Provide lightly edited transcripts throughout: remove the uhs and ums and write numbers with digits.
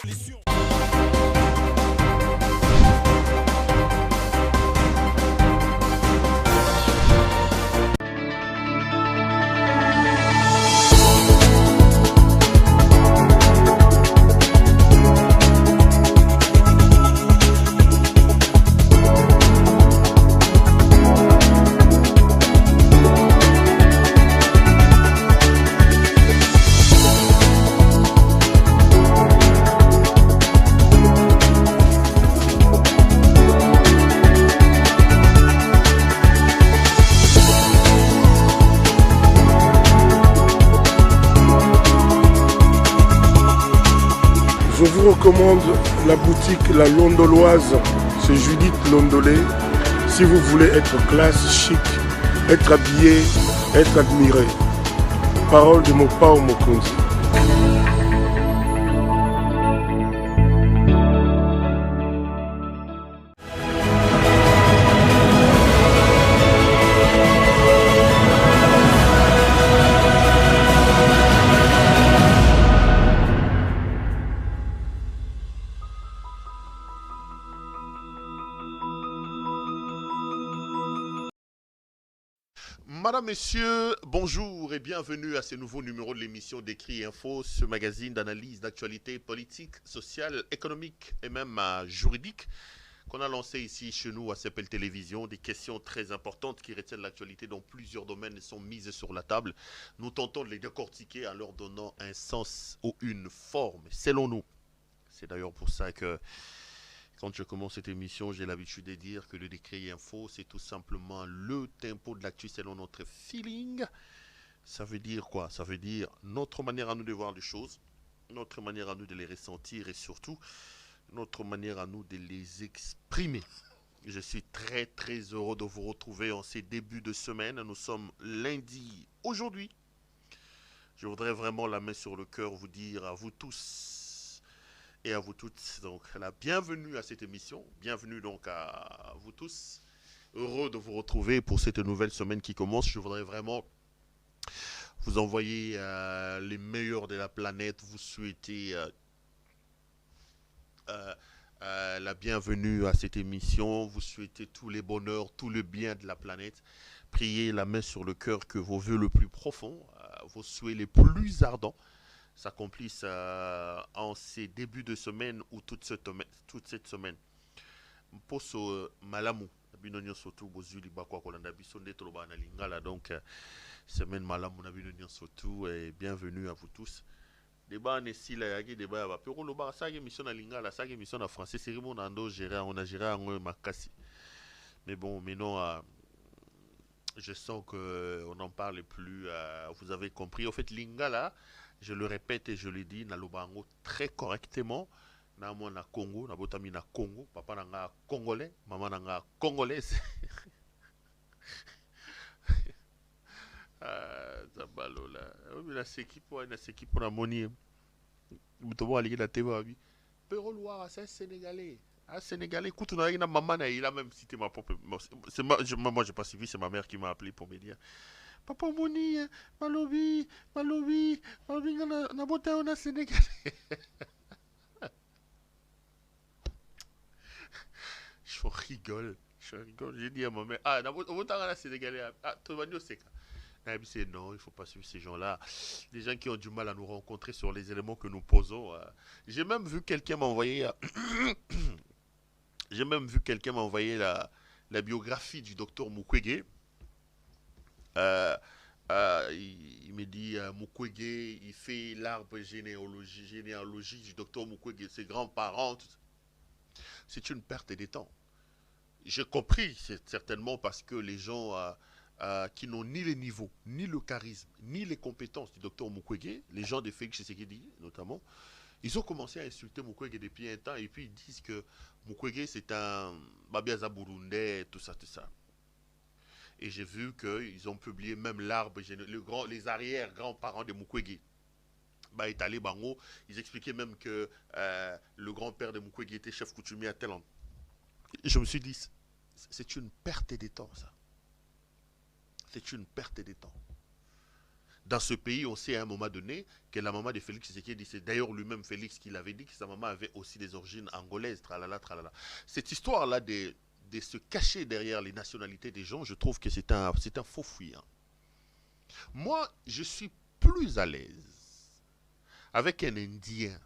Je vous recommande la boutique La Londoloise, c'est Judith Londolé. Si vous voulez être classe, chic, être habillé, être admiré. Parole de mon Pao Mokonzi. Madame, Messieurs, bonjour et bienvenue à ce nouveau numéro de l'émission d'Écrit Info, ce magazine d'analyse d'actualité politique, sociale, économique et même juridique qu'on a lancé ici chez nous à CPL Télévision. Des questions très importantes qui retiennent l'actualité dans plusieurs domaines sont mises sur la table. Nous tentons de les décortiquer en leur donnant un sens ou une forme, selon nous. C'est d'ailleurs pour ça que quand je commence cette émission, j'ai l'habitude de dire que le décret info, c'est tout simplement le tempo de l'actu selon notre feeling. Ça veut dire quoi? Ça veut dire notre manière à nous de voir les choses, notre manière à nous de les ressentir et surtout notre manière à nous de les exprimer. Je suis très très heureux de vous retrouver en ces débuts de semaine. Nous sommes lundi aujourd'hui. Je voudrais vraiment la main sur le cœur vous dire à vous tous et à vous toutes, donc la bienvenue à cette émission, bienvenue donc à vous tous, heureux de vous retrouver pour cette nouvelle semaine qui commence. Je voudrais vraiment vous envoyer les meilleurs de la planète, vous souhaiter la bienvenue à cette émission, vous souhaiter tous les bonheurs, tout le bien de la planète, priez la main sur le cœur que vos vœux les plus profonds, vos souhaits les plus ardents, s'accomplissent en ces débuts de semaine ou toute cette semaine. Poso malamu nabino surtout bozuli bakwa kolanda biso ndeto ba na lingala donc semaine malamu nabino surtout et bienvenue à vous tous. Débat ne sila yaki débat ba pero loba sa émission na lingala sa émission na français c'est vraiment ando gérer on a géré en makasi. Mais bon maintenant je sens que on n'en parle plus vous avez compris. En fait lingala, je le répète et je le dis, na lobango très correctement. Na moi na Congo, na botami na Congo, papa nanga congolais, maman nanga congolaise. Zabalo là. La séquipe na moni. Mutobo aligi la TV abi. Pero Loire, c'est sénégalais. Ah sénégalais, écoute on a une maman il a même cité ma propre moi j'ai pas suivi, c'est ma mère qui m'a appelé pour me dire Papa Moni, Malobi, na bote on a sénégalais. Je rigole. J'ai dit à ma mère, na bote on a sénégalais. Ah, tu vas dire c'est quoi? C'est non, il ne faut pas suivre ces gens-là. Des gens qui ont du mal à nous rencontrer sur les éléments que nous posons. J'ai même vu quelqu'un m'envoyer la biographie du docteur Mukwege. Il me dit Mukwege, il fait l'arbre généalogie du docteur Mukwege, ses grands-parents. C'est une perte de temps. J'ai compris, c'est certainement parce que les gens qui n'ont ni les niveaux, ni le charisme, ni les compétences du docteur Mukwege, les gens de Félix Tshisekedi notamment, ils ont commencé à insulter Mukwege depuis un temps et puis ils disent que Mukwege c'est un Babiaza burundais, tout ça. Et j'ai vu qu'ils ont publié même l'arbre, les arrière-grands-parents de Mukwege. Bah, étalé Bango, ils expliquaient même que le grand-père de Mukwege était chef coutumier à Thaïlande. Je me suis dit, c'est une perte de temps, ça. C'est une perte de temps. Dans ce pays, on sait à un moment donné que la maman de Félix Tshisekedi, c'est d'ailleurs lui-même Félix qui l'avait dit que sa maman avait aussi des origines angolaises, tralala, tralala. Cette histoire-là de se cacher derrière les nationalités des gens, je trouve que c'est un faux fuyant. Moi, je suis plus à l'aise avec un Indien,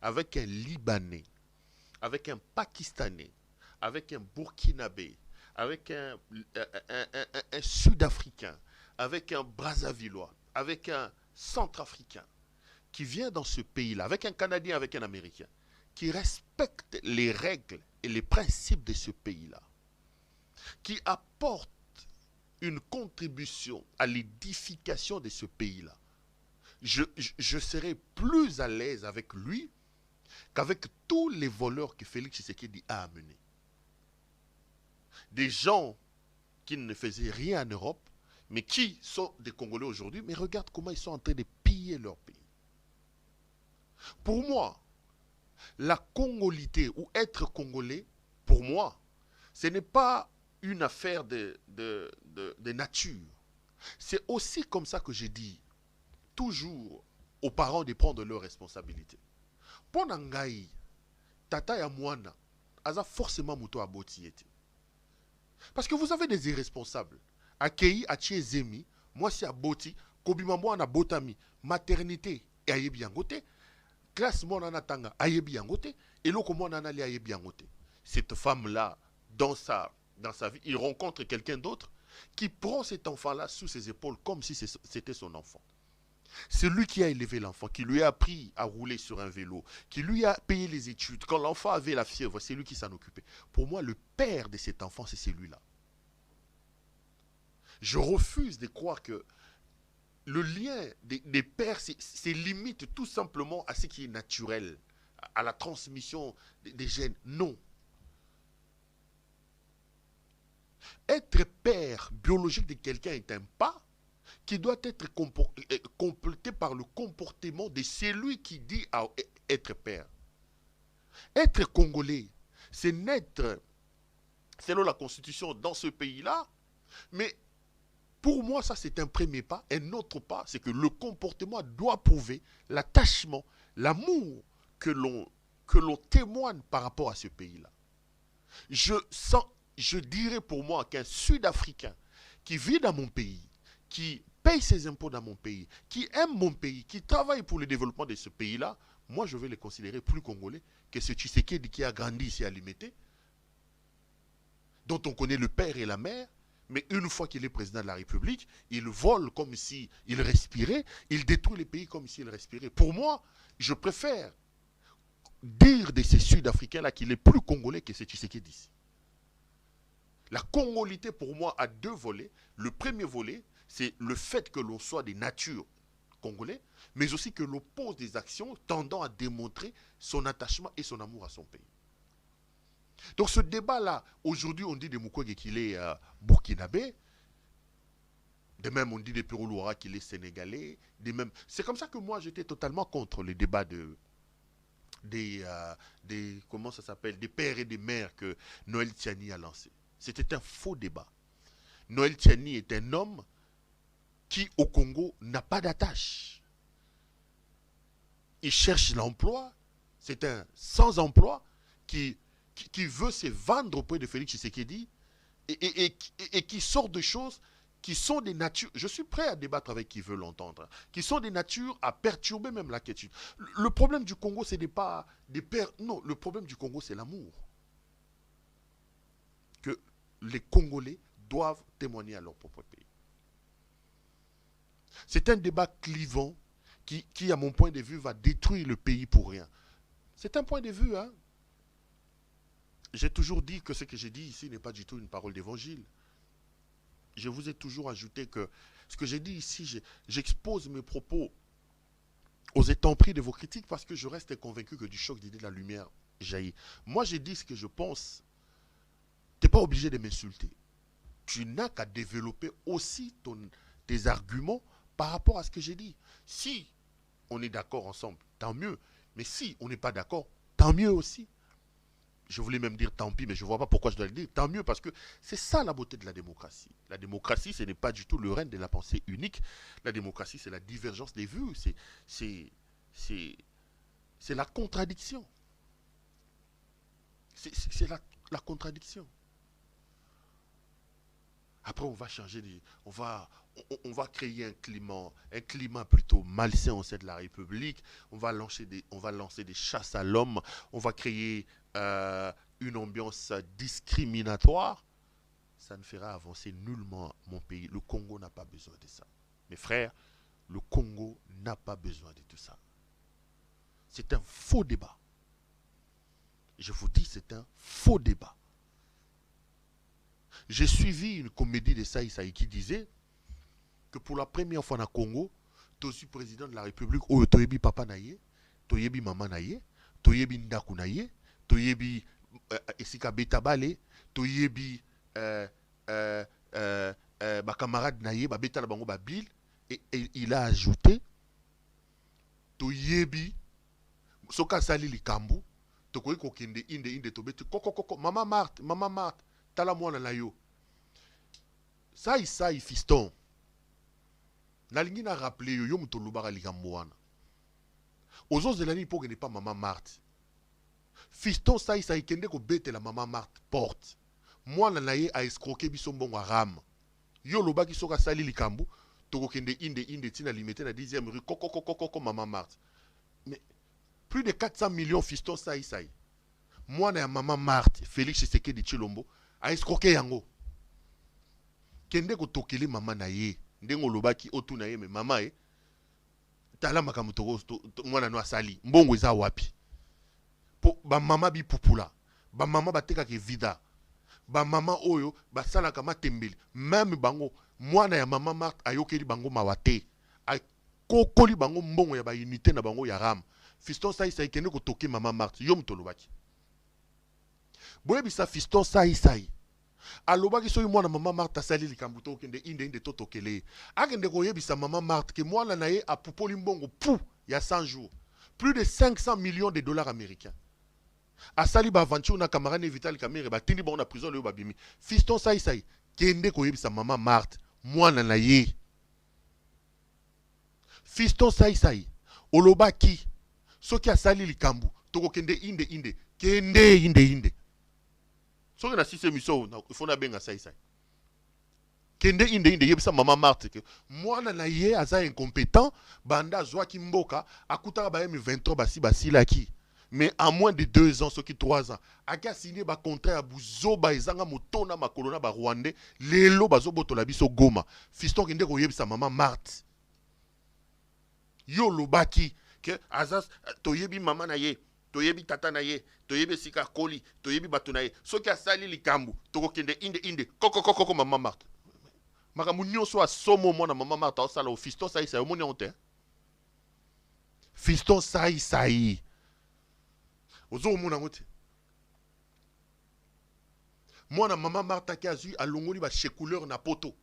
avec un Libanais, avec un Pakistanais, avec un Burkinabé, avec un Sud-Africain, avec un Brazzavillois, avec un Centrafricain, qui vient dans ce pays-là, avec un Canadien, avec un Américain, qui respecte les règles et les principes de ce pays-là, qui apporte une contribution à l'édification de ce pays-là, je serai plus à l'aise avec lui qu'avec tous les voleurs que Félix Tshisekedi a amenés. Des gens qui ne faisaient rien en Europe, mais qui sont des Congolais aujourd'hui, mais regarde comment ils sont en train de piller leur pays. Pour moi, la congolité ou être congolais, pour moi, ce n'est pas une affaire de nature. C'est aussi comme ça que je dis toujours aux parents de prendre leurs responsabilités. Pour Nangaï, tata ya mwana, aza forcément muto aboti ete. Parce que vous avez des irresponsables. Akei, Achie Zemi, moi si aboti, kobima mwana botami, maternité, et ayebi yangote, classe mwana natanga, ayebi yangote, et l'autre mwana nali ayebi yangote. Cette femme-là, dans sa vie, il rencontre quelqu'un d'autre qui prend cet enfant-là sous ses épaules comme si c'était son enfant. C'est lui qui a élevé l'enfant, qui lui a appris à rouler sur un vélo, qui lui a payé les études. Quand l'enfant avait la fièvre, c'est lui qui s'en occupait. Pour moi, le père de cet enfant, c'est celui-là. Je refuse de croire que le lien des pères, c'est limite tout simplement à ce qui est naturel, à la transmission des gènes. Non. Être père biologique de quelqu'un est un pas qui doit être complété par le comportement de celui qui dit être père. Être congolais, c'est naître, selon la constitution, dans ce pays-là, mais pour moi, ça c'est un premier pas. Un autre pas, c'est que le comportement doit prouver l'attachement, l'amour que l'on témoigne par rapport à ce pays-là. Je dirais pour moi qu'un Sud-Africain qui vit dans mon pays, qui paye ses impôts dans mon pays, qui aime mon pays, qui travaille pour le développement de ce pays-là, moi je vais le considérer plus congolais que ce Tshisekedi qui a grandi ici à Limete, dont on connaît le père et la mère, mais une fois qu'il est président de la République, il vole comme s'il respirait, il détruit les pays comme s'il respirait. Pour moi, je préfère dire de ces Sud-Africains-là qu'il est plus congolais que ce Tshisekedi ici. La congolité, pour moi, a deux volets. Le premier volet, c'est le fait que l'on soit des natures congolais, mais aussi que l'on pose des actions tendant à démontrer son attachement et son amour à son pays. Donc ce débat-là, aujourd'hui on dit de Mukwege qu'il est burkinabé, de même on dit de Pierrot Loura qu'il est sénégalais, de même. C'est comme ça que moi j'étais totalement contre le débat comment ça s'appelle, des pères et des mères que Noël Tiani a lancé. C'était un faux débat. Noël Tiani est un homme qui, au Congo, n'a pas d'attache. Il cherche l'emploi. C'est un sans-emploi qui veut se vendre auprès de Félix Tshisekedi et qui sort de choses qui sont des natures. Je suis prêt à débattre avec qui veut l'entendre. Qui sont des natures à perturber même la quiétude. Le problème du Congo, ce n'est pas des pères. Non, le problème du Congo, c'est l'amour. Que les Congolais doivent témoigner à leur propre pays. C'est un débat clivant qui, à mon point de vue, va détruire le pays pour rien. C'est un point de vue, hein. J'ai toujours dit que ce que j'ai dit ici n'est pas du tout une parole d'évangile. Je vous ai toujours ajouté que ce que j'ai dit ici, j'expose mes propos aux intempéries de vos critiques parce que je reste convaincu que du choc d'idées de la lumière jaillit. Moi, j'ai dit ce que je pense. Tu n'es pas obligé de m'insulter. Tu n'as qu'à développer aussi tes arguments par rapport à ce que j'ai dit. Si on est d'accord ensemble, tant mieux. Mais si on n'est pas d'accord, tant mieux aussi. je voulais même dire tant pis, mais je ne vois pas pourquoi je dois le dire. Tant mieux, parce que c'est ça la beauté de la démocratie. La démocratie, ce n'est pas du tout le règne de la pensée unique. La démocratie, c'est la divergence des vues. C'est la contradiction. C'est la contradiction. Après, on va changer, on va créer un climat plutôt malsain au sein de la République. On va lancer des chasses à l'homme. On va créer une ambiance discriminatoire. Ça ne fera avancer nullement mon pays. Le Congo n'a pas besoin de ça. Mes frères, le Congo n'a pas besoin de tout ça. C'est un faux débat. Je vous dis, c'est un faux débat. J'ai suivi une comédie de Saï Saï qui disait que pour la première fois dans le Congo, tu es président de la République, où tu es papa naïe, tu es maman naïe, tu es ndaku naïe, tu es esika beta bale, tu es ma camarade naïe, ba beta la bango ba bil, et il a ajouté, tu es soka sali likambu, tu es kokende inde to beti koko maman Marthe, tala mwana na yo. Saï fiston. Nalingi na rappelé yo muto lubaka likambo wana. Ozo zelani po kende pas maman Marthe. Fiston Saï kende ko bete la maman Marthe porte. Mwana na ye a escroqué biso mbongo ram. Yo lobaki soka sali likambo, toko kende inde tina limité na 10e rue koko maman Marthe. Mais plus de 400 millions fiston Saï. Mwana ya maman Marthe, Félix Tshisekedi Tshilombo a escroqué yango. Kende ko tokele mama na ye. Ndengo lobaki otu na ye me mama e. Tala makamutoko mwana no asali. Mbongo eza wapi. Po ba mama bi pupula. Ba mama bateka ke vida. Ba mama oyo basala kama tembeli. Même bango mwana ya mama Marthe ayokeli bango mawate. Ay kokoli bango mbongo ya ba unité na bango ya ram. Fiston Saï kende ko toke mama Marthe. Yo muto lobaki. Boye bisa fiston Saï. Alobaki soki mwana mama Marthe asali likambo to kende inde to tokele. Akende koyebisa mama Marthe ke mwana na ye apupoli mbongo pou ya 100 jours. Plus de 500 millions de dollars américains. Asali ba aventure na camarade Vital Kamerhe ba tindi ba na prison le babimi. Fiston Saï kende koyebisa mama Marthe mwana na ye. Fiston Saï olobaki soki asali likambo to kende inde kende inde. Soki na sise miso il faut na benga Saï. Kende inde yebisa mama Marthe que mwana na ye aza incompétent banda zwaki mboka akutaka ba M23 basi laki. Mais en moins de 2 ans, ce qui 3 ans, aka signé ba contrat à Buzoba ezanga motona makolona ba Rwandais, lelo bazo boto la biso Goma. Fiston kende ko yebisa mama Marthe. Yo lobaki que azas toyebi mama na ye. Toyebi tata na ye, toyebi sika koli, toyebi bato na ye. Soki asali likambu, toko kende inde, koko mama Marthe. Makamu nyonso a somo mona mama Marthe au sala au fiston Saï omoni honte. Fiston Saï. Ozo omona ngote. Mona mama Marthe ki azui alongoli ba checouleur na poto.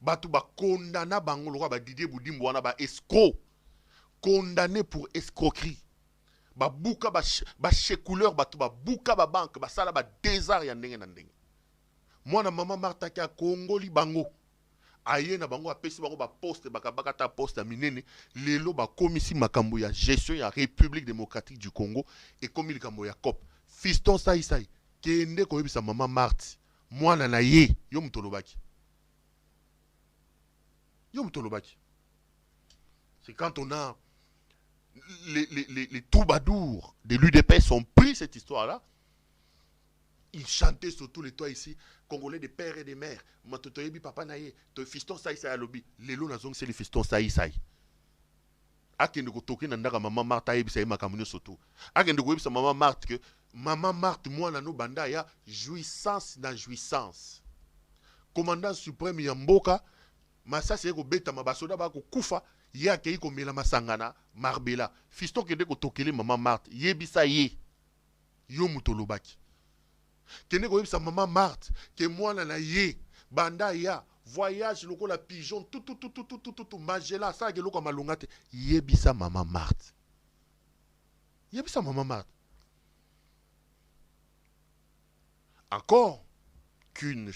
Batu ba condamna bango lo ba Didier Boudimbo wana ba escroc. Condamné pour escroquerie. Ba buka ba checouleur batu ba buka ba banque ba sala ba désart ya ndenge na ndenge. Mwana mama Marthe ki akongoli bango. Aye na bango apesi bango ba poste baka ta poste minene lelo ba komisi makambo ya gestion ya République démocratique du Congo et komi likambo ya COP. Fiston Saï kende ko yebisa mama Marthe mwana na ye yo mutolobaki. C'est quand on a les troubadours de l'UDPS ont pris cette histoire-là. Ils chantaient sur tous les toits ici, Congolais des pères et des mères. Matotoyebi papa naye, to fiston Saï alobi. Lelo nazong c'est le fiston Saï. Akende ko toki nandaka mama Marthe ayebi sa makamunyo soto. Akende ko yebisa mama Marthe que mama Marthe mwana no banda ya jouissance na jouissance. Commandant suprême ya mboka masasi ko beta mabasoda ba ko kufa ya ke ko mela masangana marbela. Fiston kende ko tokele mama Marthe yebisa ye. Yo mutolobaki. Kende ko yebisa mama Marthe ke mwana na ye banda ya voyage loko la pigeon tout magela ça ke loko malongate yebisa mama Marthe. encore qu'une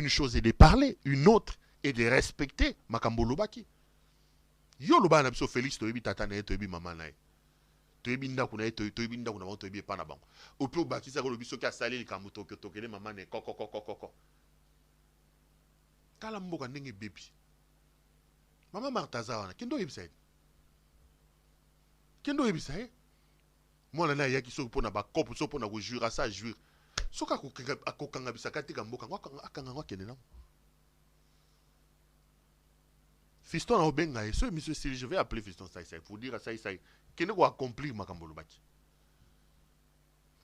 chose est de parler, une autre est de respecter makambo lobaki. Yo loba na biso Félix toyebi tata na ye toyebi mama na ye. Toyebi ndako na ye toyebi ndako na bango toyebi epa na bango. Ope obakisa ko lobi soki asali likambo tokele mama na ye koko. Kala mboka ndenge bebi. Mama Martha wana kendo yebisa ye. Kendo yebisa ye. Mwana na yaki soki pona ba kopo soki pona ko jura ça jure. Soka akokanga bisaka tika mboka akanga ngwa kende na. Fiston na obenga et ce monsieur si je vais appeler Fiston ça pour dire à ça kende ko accomplir makambo lobaki.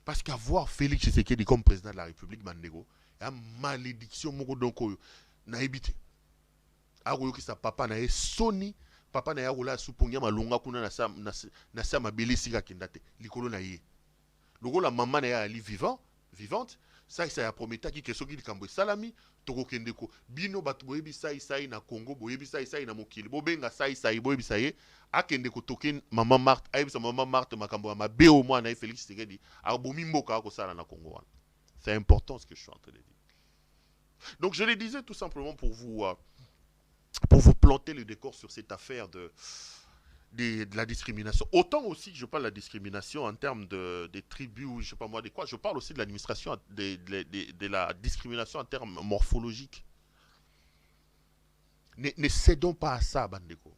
Parce qu'avoir Félix Tshisekedi comme président de la République bandego, ya malédiction moko donc na ebité. Akoyo ki sa papa na e soni papa na ya rola supongia malonga kuna na sa mabele sika kendate likolo na ye. Logo la maman na ya ali vivante ça ya prometa ki kesoki likambo salami toko kendeko bino batu boyebi sai na Congo boyebi sai na mokili bobenga sai boyebi sai akendeko token maman Marthe ayebisa maman Marthe makambo ma beo moi na Félix Tshisekedi abomi mboka ako sala na Congo wana. C'est important ce que je suis en train de dire. Donc je le disais tout simplement pour vous planter le décor sur cette affaire de la discrimination. Autant aussi que je parle de la discrimination en termes des tribus, ou je sais pas moi de quoi, je parle aussi de l'administration, de la discrimination en termes morphologiques. Ne cédons pas à ça, bandeko.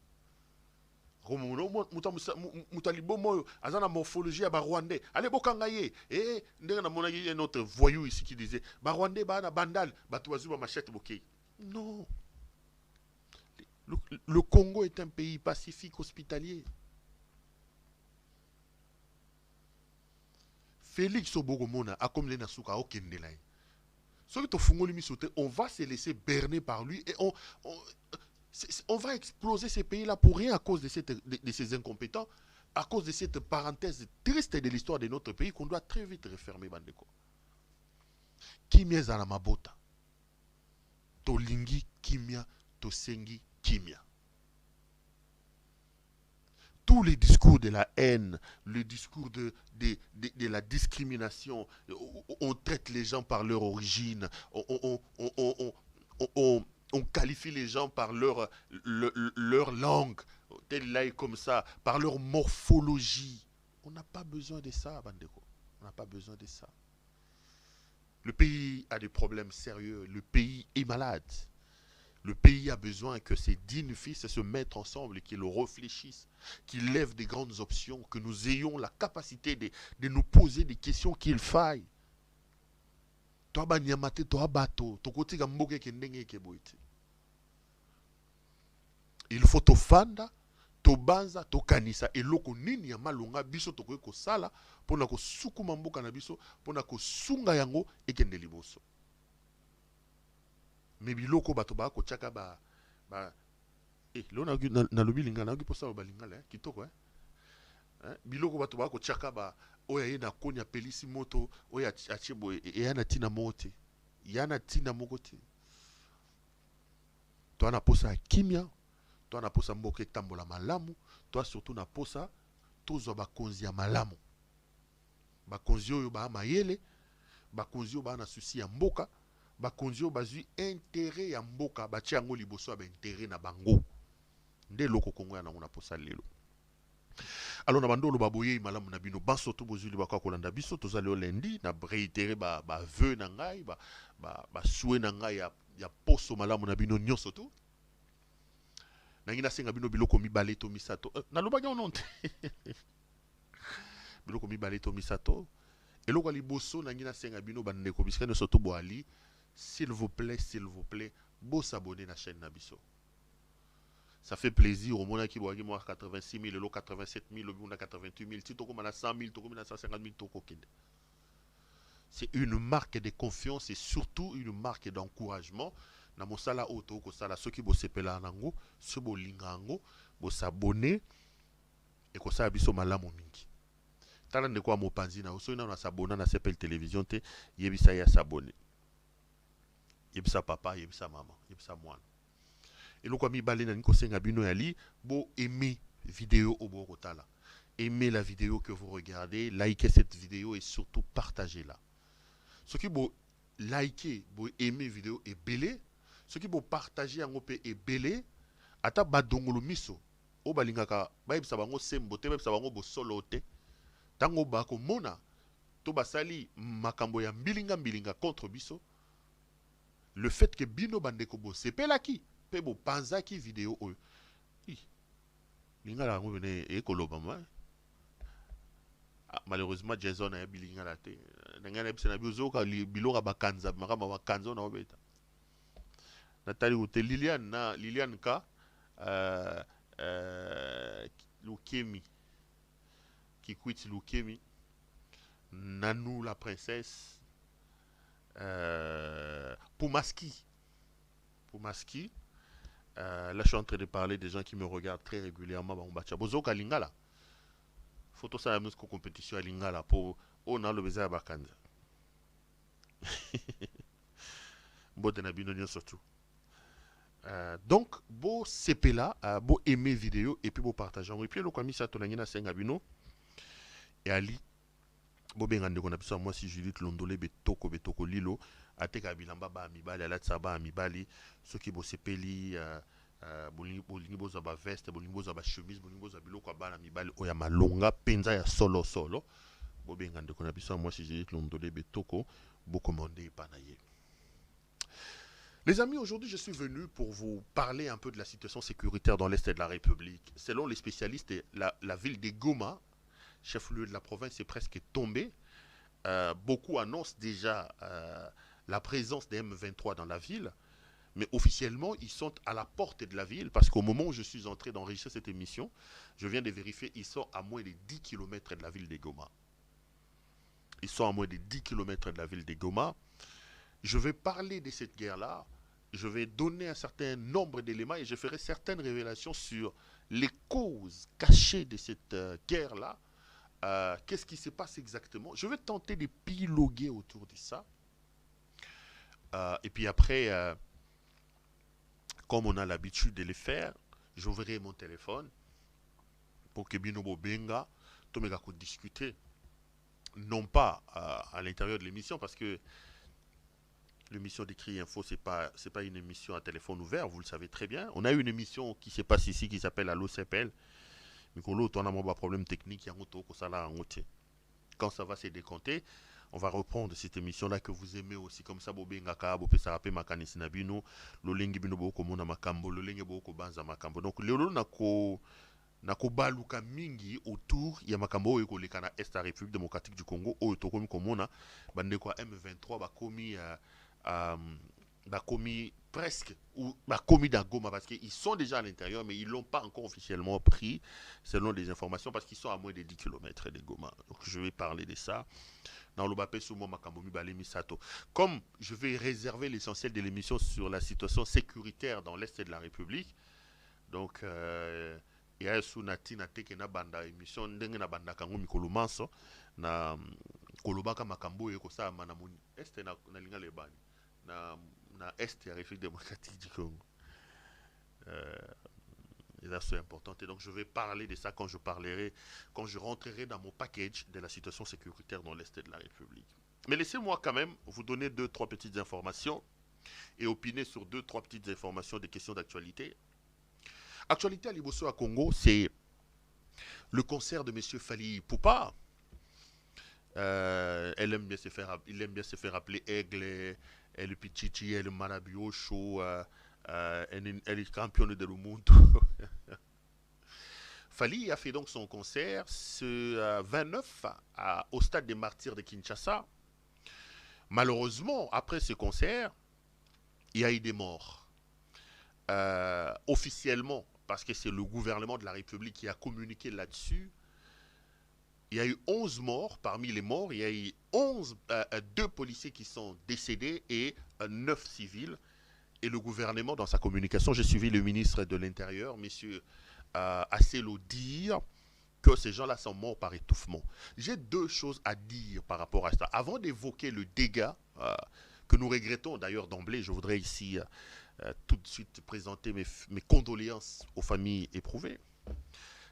Mutalibo azana morphologie à Rwandais. Allez bokangaye. Et il y a un autre voyou ici qui disait Rwandais ba na bandal, batuazu ba machette bokei. Non. Le Congo est un pays pacifique hospitalier. Félix Obogomona a comme les Nasuka au Kendelay. On va se laisser berner par lui et on va exploser ces pays-là pour rien à cause de ces incompétents, à cause de cette parenthèse triste de l'histoire de notre pays qu'on doit très vite refermer. Bandeko. Kimia Zalamabota. Tolingi Kimia Tosengi Kimia. Tous les discours de la haine, le discours de la discrimination, on traite les gens par leur origine, on qualifie les gens par leur langue, tel là et comme ça, par leur morphologie. On n'a pas besoin de ça, Bandeko. On n'a pas besoin de ça. Le pays a des problèmes sérieux, le pays est malade. Le pays a besoin que ses dignes fils se mettent ensemble et qu'ils le réfléchissent, qu'ils lèvent des grandes options, que nous ayons la capacité de nous poser des questions qu'il faille. Toi, banyamate, toi, bateau, toi, côté gamboke kendenge keboite. Il faut to fanda, to banza, to kanisa, et loko nini ya malunga biso to ko sala, pona ko suku mamboka na biso, pona ko sunga yango et kende liboso. Mais biloko bato ba ko chaka ba lo na lobi linga na ki posa ba lingala kitoko biloko bato ba ko chaka ba oya ye na konya pelisi moto oya achebo e yana tina mote yana tina mokote to na posa kimia to na posa mboke tambola malamu to surtout na posa tozo ba konzi ya malamu ba konzi oyo ba mayele ba konzi oyo ba na susi ya mboka bakonzi bazui intérêt ya mboka batia yango liboso ba intérêt na bango nde loko kongo ya na posa lelo. Alors na bandolo baboye malamu na bino baso to bozuli bakwa kolanda biso tozali o lundi na réitérer ba vœu na ngai ba souhait na ngai ya poso malamu na bino nyonso to na ngina senga bino biloko mibale to misato na lobaki ononte biloko mibale to misato eloko liboso na ngina senga bino bandeko bisika no soto boali. S'il vous plaît, beau s'abonner à la chaîne Nabiso. Ça fait plaisir au monde qui voit 86 000, 87 000, 88 000, si tu as 100 000, tu as 150 000, c'est une marque de confiance et surtout une marque d'encouragement. Na mosala auto ko sala soki bo sepela nango, so bo linga ngo, bo s'abonner et ko sa biso malamu mingi. Tala ndeko mopanzi na so na s'abonner na sepel télévision te, yebisa ya s'abonner. Yebisa papa, yebisa maman, yebisa moi. Et le kwami balena niko senga bino yali, bo aimer vidéo au borotala. Aimez la vidéo que vous regardez, likez cette vidéo et surtout partagez-la. Ce qui vous liker, vous aimer vidéo et belé, ce qui vous partager en opé et belé, ata badongolo miso, o balingaka, baib sabango sembo te, baib sabango bo solo te, tango bako mona, to basali makambo ya mbilinga contre biso, le fait que bino bandeko bo sepelaki, pe bo panzaki vidéo oyo, linga la ngo bene e koloba ma. Malheureusement Jason a bilinga la te. Nanga na bisena bizo ka bilora bakanza makama bakanza na obeta. Nathalie Oute Liliane Ka Lukemi qui quitte Lukemi, Nanou la princesse, Poumaski. Là je suis en train de parler des gens qui me regardent très régulièrement. Bozo Kalingala. Photo ça la compétition à Lingala pour on a le besoin à Bakanza. Bon de Nabino surtout. Donc, beau CP là, beau aimer vidéo et puis beau partager. Et puis le commis ça ton na Sengabino et Ali. Beau ben ngande qu'on a moi si Judith Londolé betoko lilo ateka bilamba ba amibali ala tsaba amibali ceux qui beau CP li bolingi boza ba veste bolingi boza ba chemise bolingi boza biloko ba amibali oya malonga penza ya solo beau ben ngande qu'on a moi si Judith Londolé betoko beau commander panaye. Les amis, aujourd'hui, je suis venu pour vous parler un peu de la situation sécuritaire dans l'Est de la République. Selon les spécialistes, la ville de Goma, chef-lieu de la province, est presque tombée. Beaucoup annoncent déjà la présence des M23 dans la ville. Mais officiellement, ils sont à la porte de la ville parce qu'au moment où je suis entré d'enregistrer cette émission, je viens de vérifier, ils sont à moins de 10 km de la ville de Goma. Ils sont à moins de 10 km de la ville de Goma. Je vais parler de cette guerre-là, je vais donner un certain nombre d'éléments et je ferai certaines révélations sur les causes cachées de cette guerre-là. Qu'est-ce qui se passe exactement? Je vais tenter de piloguer autour de ça. Et puis après, comme on a l'habitude de le faire, j'ouvrirai mon téléphone pour que Binobo Benga, Tomega discuter. Non pas à l'intérieur de l'émission parce que l'émission d'Écrit Info, c'est pas une émission à téléphone ouvert, vous le savez très bien. On a une émission qui se passe ici qui s'appelle Allo CPL. Mais quand l'autre, on a un problème technique, quand ça va se décompter, on va reprendre cette émission-là que vous aimez aussi. Comme ça, Bobengaka, Bopé Sarapé Makanisi Nabino, Lolengi Bino Boko Mona Makambo, Lolengi Boko Banza Makambo. Donc, Léolo Nako Baluka Mingi autour, il y a Makambo et Kolekana Est la République démocratique du Congo, Otokomi Komona, Bandeko M23, commis presque ou commis dans Goma parce qu'ils sont déjà à l'intérieur mais ils l'ont pas encore officiellement pris selon les informations parce qu'ils sont à moins de 10 km de Goma. Donc je vais parler de ça dans le Bapé Soumo Makambomi Balemi Sato. Comme je vais réserver l'essentiel de l'émission sur la situation sécuritaire dans l'Est de la République, donc il y a Sunati Nateke na banda émission ndenge na banda kango mikolo manso na kolobaka makambo eko sa manamuni Est na linga lebani na Est la République démocratique du Congo. Et là c'est important. Et donc je vais parler de ça quand je rentrerai dans mon package de la situation sécuritaire dans l'Est de la République. Mais laissez-moi quand même vous donner 2-3 petites informations et opiner sur 2-3 petites informations des questions d'actualité. Actualité à Liboso à Congo, c'est le concert de M. Fally Ipupa. Il aime bien se faire appeler Aigle, elle est Pichichi, elle est Marabiocho, elle est championne de monde. Fally a fait donc son concert ce 29 au stade des Martyrs de Kinshasa. Malheureusement, après ce concert, il y a eu des morts. Officiellement, parce que c'est le gouvernement de la République qui a communiqué là-dessus, il y a eu 11 morts. Parmi les morts, il y a eu 2 policiers qui sont décédés et 9 civils. Et le gouvernement, dans sa communication, j'ai suivi le ministre de l'Intérieur, M. Asselo, dire que ces gens-là sont morts par étouffement. J'ai 2 choses à dire par rapport à ça. Avant d'évoquer le dégât que nous regrettons d'ailleurs d'emblée, je voudrais ici tout de suite présenter mes condoléances aux familles éprouvées.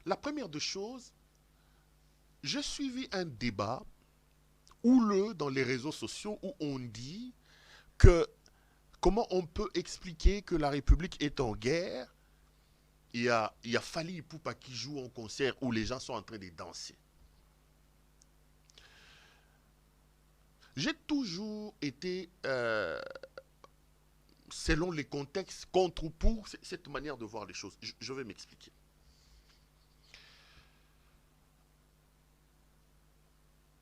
La première des choses, j'ai suivi un débat houleux dans les réseaux sociaux où on dit que comment on peut expliquer que la République est en guerre. Il y a Fally Ipupa qui joue en concert où les gens sont en train de danser. J'ai toujours été, selon les contextes, contre ou pour cette manière de voir les choses. Je vais m'expliquer.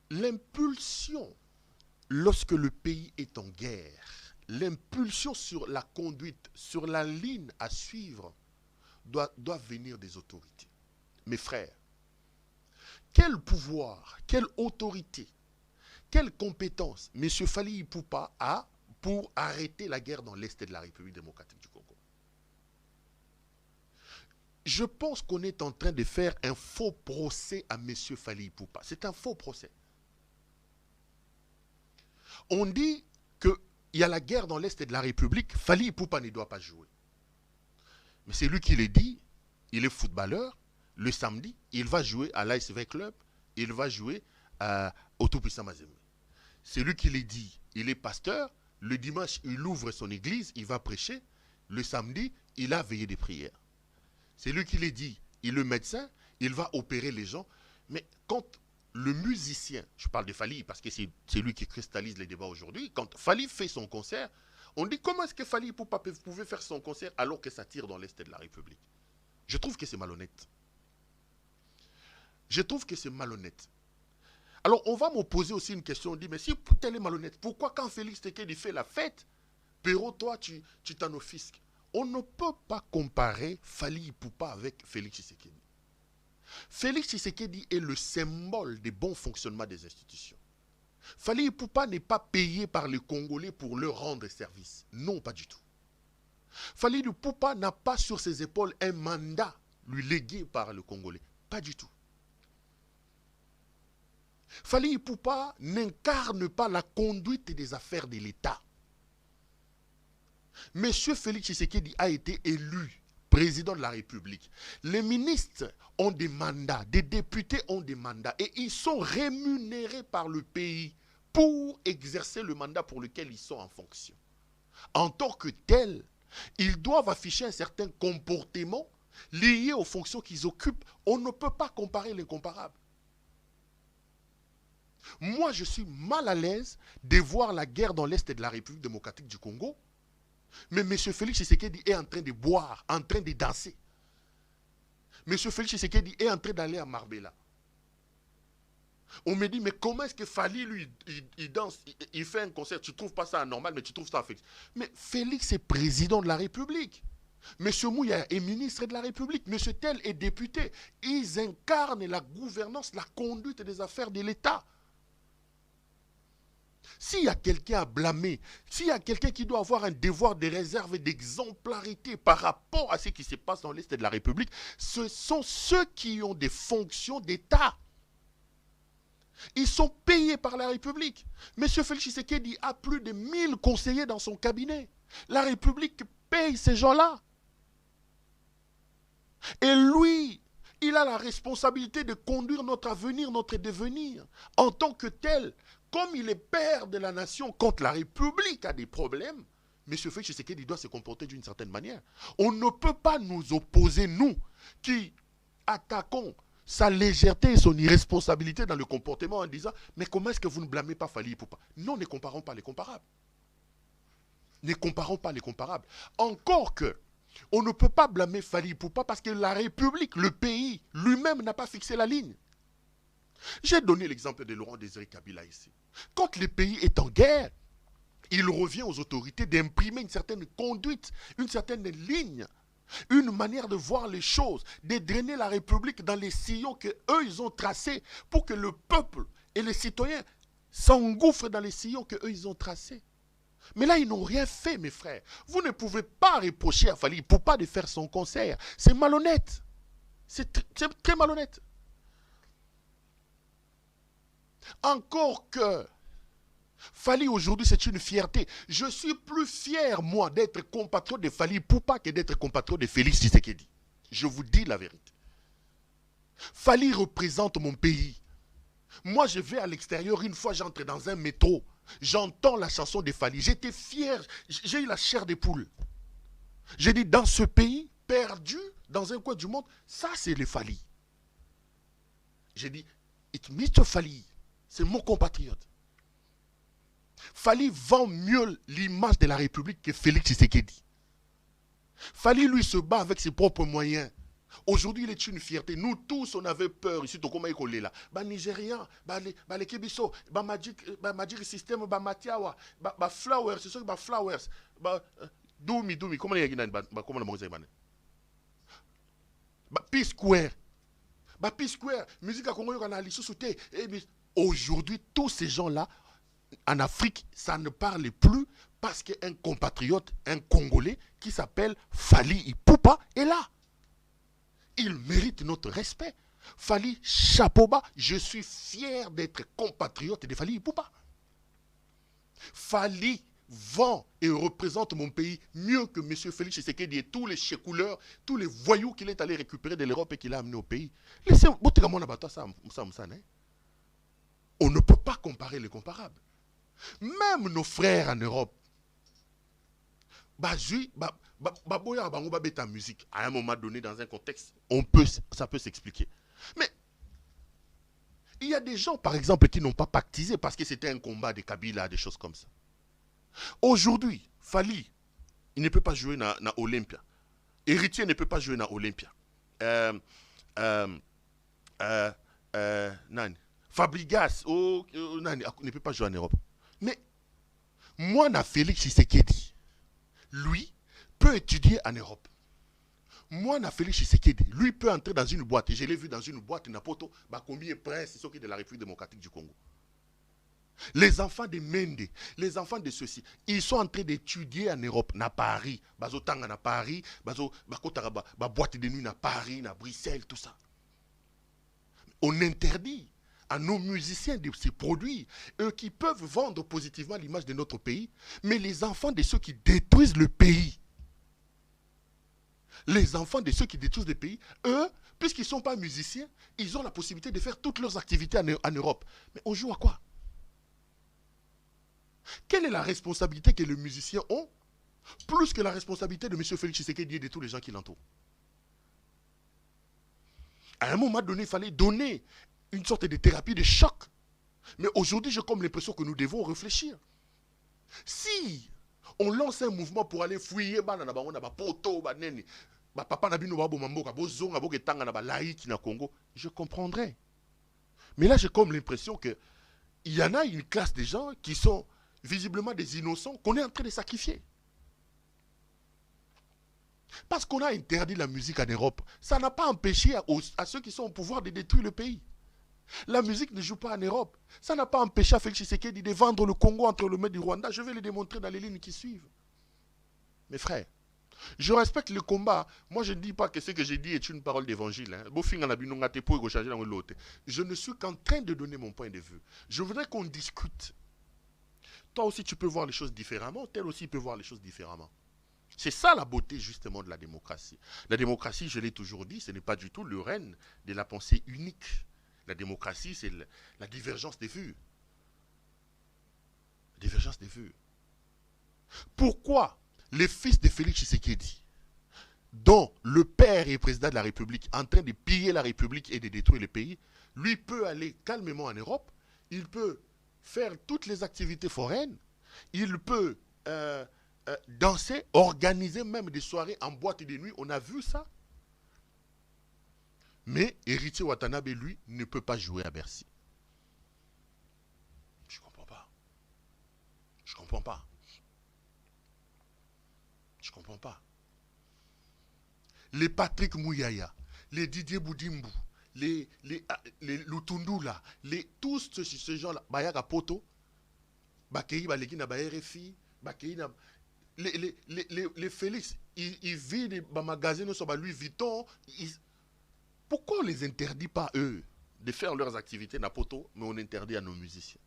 L'impulsion, lorsque le pays est en guerre, l'impulsion sur la conduite, sur la ligne à suivre, doit venir des autorités. Mes frères, quel pouvoir, quelle autorité, quelle compétence M. Fally Ipupa a pour arrêter la guerre dans l'Est de la République démocratique du Congo? Je pense qu'on est en train de faire un faux procès à M. Fally Ipupa. C'est un faux procès. On dit qu'il y a la guerre dans l'Est de la République, Fally Ipupa ne doit pas jouer. Mais c'est lui qui l'a dit, il est footballeur, le samedi, il va jouer à l'ASV Club, il va jouer au Tout-Puissant Mazembe. C'est lui qui l'a dit, il est pasteur, le dimanche, il ouvre son église, il va prêcher, le samedi, il a veillé des prières. C'est lui qui l'a dit, il est médecin, il va opérer les gens, mais quand le musicien, je parle de Fally parce que c'est lui qui cristallise les débats aujourd'hui, quand Fally fait son concert, on dit comment est-ce que Fally Ipupa pouvait faire son concert alors que ça tire dans l'Est de la République? Je trouve que c'est malhonnête. Je trouve que c'est malhonnête. Alors on va me poser aussi une question, on dit mais si tel est malhonnête, pourquoi quand Félix Tshisekedi fait la fête, Perrault, toi tu t'en offisques? On ne peut pas comparer Fally Ipupa avec Félix Tshisekedi. Félix Tshisekedi est le symbole du bon fonctionnement des institutions. Fally Ipupa n'est pas payé par les Congolais pour leur rendre service. Non, pas du tout. Fally Ipupa n'a pas sur ses épaules un mandat lui légué par le Congolais. Pas du tout. Fally Ipupa n'incarne pas la conduite des affaires de l'État. Monsieur Félix Tshisekedi a été élu président de la République. Les ministres ont des mandats, des députés ont des mandats et ils sont rémunérés par le pays pour exercer le mandat pour lequel ils sont en fonction. En tant que tels, ils doivent afficher un certain comportement lié aux fonctions qu'ils occupent. On ne peut pas comparer l'incomparable. Moi, je suis mal à l'aise de voir la guerre dans l'Est de la République démocratique du Congo. Mais M. Félix Tshisekedi est en train de boire, en train de danser. M. Félix Tshisekedi est en train d'aller à Marbella. On me dit, mais comment est-ce que Fally, lui, il danse, il fait un concert, tu ne trouves pas ça anormal, mais tu trouves ça Félix. Mais Félix est président de la République. M. Mouya est ministre de la République. M. Tel est député. Ils incarnent la gouvernance, la conduite des affaires de l'État. S'il y a quelqu'un à blâmer, s'il y a quelqu'un qui doit avoir un devoir de réserve et d'exemplarité par rapport à ce qui se passe dans l'Est de la République, ce sont ceux qui ont des fonctions d'État. Ils sont payés par la République. M. Félix Tshisekedi a plus de 1000 conseillers dans son cabinet. La République paye ces gens-là. Et lui, il a la responsabilité de conduire notre avenir, notre devenir. En tant que tel, comme il est père de la nation, quand la République a des problèmes, M. Félix Tshisekedi doit se comporter d'une certaine manière. On ne peut pas nous opposer, nous, qui attaquons sa légèreté et son irresponsabilité dans le comportement en disant « Mais comment est-ce que vous ne blâmez pas Fally Ipupa ?» Non, ne comparons pas les comparables. Ne comparons pas les comparables. Encore que, on ne peut pas blâmer Fally Ipupa parce que la République, le pays, lui-même n'a pas fixé la ligne. J'ai donné l'exemple de Laurent Désiré Kabila ici. Quand le pays est en guerre, il revient aux autorités d'imprimer une certaine conduite, une certaine ligne, une manière de voir les choses, de drainer la République dans les sillons qu'eux, ils ont tracés pour que le peuple et les citoyens s'engouffrent dans les sillons qu'eux, ils ont tracés. Mais là, ils n'ont rien fait, mes frères. Vous ne pouvez pas reprocher à Fally Ipupa de faire son concert. C'est malhonnête. C'est très malhonnête. Encore que Fally aujourd'hui, c'est une fierté. Je suis plus fier, moi, d'être compatriote de Fally Ipupa que d'être compatriote de Félix Tshisekedi. Je vous dis la vérité. Fally représente mon pays. Moi, je vais à l'extérieur, une fois j'entre dans un métro, j'entends la chanson de Fally. J'étais fier, j'ai eu la chair des poules. J'ai dit, dans ce pays, perdu, dans un coin du monde, ça c'est les Fally. J'ai dit, it's Mr. Fally, c'est mon compatriote. Fally vend mieux l'image de la République que Félix Tshisekedi. Fally, lui, se bat avec ses propres moyens. Aujourd'hui, il est une fierté. Nous tous, on avait peur ici. Comment il est là? Bah Nigérian, les Kebiso, Magic System, Matiawa, Flowers, c'est sûr que Flowers, Doumi, comment il y a comment Peace Square. Peace Square, musique à Congo, on a l'issue. Aujourd'hui, tous ces gens-là, en Afrique, ça ne parle plus parce qu'un compatriote, un Congolais qui s'appelle Fally Ipupa est là. Il mérite notre respect. Fally, chapeau bas, je suis fier d'être compatriote de Fally Ipupa. Fally vend et représente mon pays mieux que M. Félix Tshisekedi et tous les chécouleurs, tous les voyous qu'il est allé récupérer de l'Europe et qu'il a amené au pays. On ne peut pas comparer les comparables. Même nos frères en Europe, musique, à un moment donné, dans un contexte, ça peut s'expliquer. Mais il y a des gens, par exemple, qui n'ont pas pactisé parce que c'était un combat de Kabila, des choses comme ça. Aujourd'hui, Fally, il ne peut pas jouer dans Olympia. Héritier ne peut pas jouer dans Olympia. Fabrigas, ne peut pas jouer en Europe. Mais moi, Félix Tshisekedi, lui, peut étudier en Europe. Moi, Félix Tshisekedi, lui peut entrer dans une boîte. Et je l'ai vu dans une boîte, Napoto, combien prince, c'est ceux qui de la République démocratique du Congo. Les enfants de Mende, les enfants de ceux-ci, ils sont en train d'étudier en Europe, à Paris, Bazotanga à Paris, boîte de nuit à Paris, à Bruxelles, tout ça. On interdit à nos musiciens de se produire, eux qui peuvent vendre positivement l'image de notre pays, mais les enfants de ceux qui détruisent le pays, les enfants de ceux qui détruisent le pays, eux, puisqu'ils ne sont pas musiciens, ils ont la possibilité de faire toutes leurs activités en Europe. Mais on joue à quoi? Quelle est la responsabilité que les musiciens ont, plus que la responsabilité de M. Félix Tshisekedi et de tous les gens qui l'entourent? À un moment donné, il fallait donner une sorte de thérapie de choc. Mais aujourd'hui, j'ai comme l'impression que nous devons réfléchir. Si on lance un mouvement pour aller fouiller je comprendrais. Mais là, j'ai comme l'impression qu'il y en a une classe de gens qui sont visiblement des innocents qu'on est en train de sacrifier. Parce qu'on a interdit la musique en Europe, ça n'a pas empêché à ceux qui sont au pouvoir de détruire le pays. La musique ne joue pas en Europe. Ça n'a pas empêché à Félix Tshisekedi de vendre le Congo entre le mains du Rwanda. Je vais le démontrer dans les lignes qui suivent. Mes frères, je respecte le combat. Moi, je ne dis pas que ce que j'ai dit est une parole d'évangile. Je ne suis qu'en train de donner mon point de vue. Je voudrais qu'on discute. Toi aussi, tu peux voir les choses différemment. Tel aussi peut voir les choses différemment. C'est ça la beauté justement de la démocratie. La démocratie, je l'ai toujours dit, ce n'est pas du tout le règne de la pensée unique. La démocratie, c'est la divergence des vues. La divergence des vues. Pourquoi les fils de Félix Tshisekedi, dont le père est président de la République, en train de piller la République et de détruire le pays, lui peut aller calmement en Europe, il peut faire toutes les activités foraines, il peut danser, organiser même des soirées en boîte de nuit, on a vu ça. Mais Héritier Watanabe, lui, ne peut pas jouer à Bercy. Je ne comprends pas. Je ne comprends pas. Je ne comprends pas. Les Patrick Mouyaya, les Didier Boudimbu, les Lutundula, tous ces gens-là, Bayaka Poto, Bakei Baleki na RFI, Bakei na... Les Félix, ils vivent des magasins sur Louis Vuitton. Pourquoi on ne les interdit pas, eux, de faire leurs activités Napoto, mais on interdit à nos musiciens?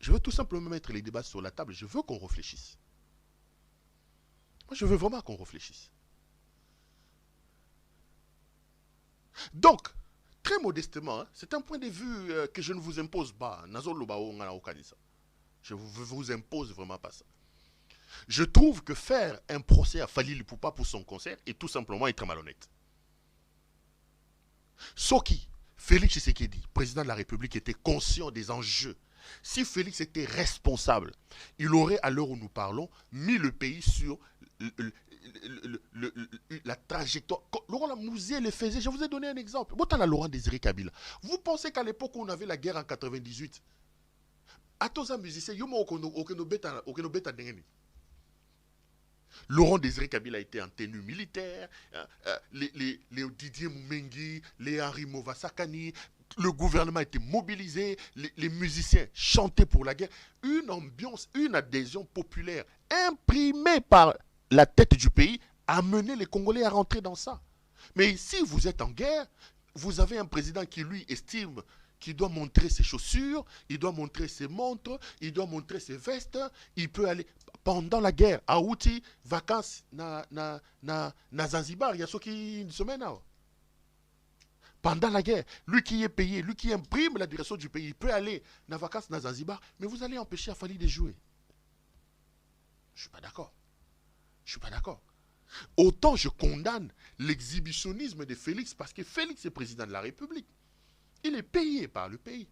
Je veux tout simplement mettre les débats sur la table. Je veux qu'on réfléchisse. Moi, je veux vraiment qu'on réfléchisse. Donc, très modestement, hein, c'est un point de vue que je ne vous impose pas. Je vous impose vraiment pas ça. Je trouve que faire un procès à Fally Ipupa pour son concert est tout simplement être malhonnête. Soki, Félix Tshisekedi, président de la République, était conscient des enjeux. Si Félix était responsable, il aurait, à l'heure où nous parlons, mis le pays sur la trajectoire. Laurent Lamouzier le faisait. Je vous ai donné un exemple. Laurent Désiré Kabila. Vous pensez qu'à l'époque où on avait la guerre en 98, à tous les musiciens, Laurent Désiré Kabila a été en tenue militaire, les Didier Moumengi, les Henri Movasakani, le gouvernement a été mobilisé, les musiciens chantaient pour la guerre. Une ambiance, une adhésion populaire imprimée par la tête du pays a mené les Congolais à rentrer dans ça. Mais si vous êtes en guerre, vous avez un président qui lui estime qu'il doit montrer ses chaussures, il doit montrer ses montres, il doit montrer ses vestes, il peut aller pendant la guerre à Outi, vacances na Zanzibar, il y a ceux qui une semaine là. Pendant la guerre, lui qui est payé, lui qui imprime la direction du pays, il peut aller na vacances na Zanzibar, mais vous allez empêcher à Fally de jouer. Je ne suis pas d'accord. Je ne suis pas d'accord. Autant je condamne l'exhibitionnisme de Félix parce que Félix est président de la République. Il est payé par le pays.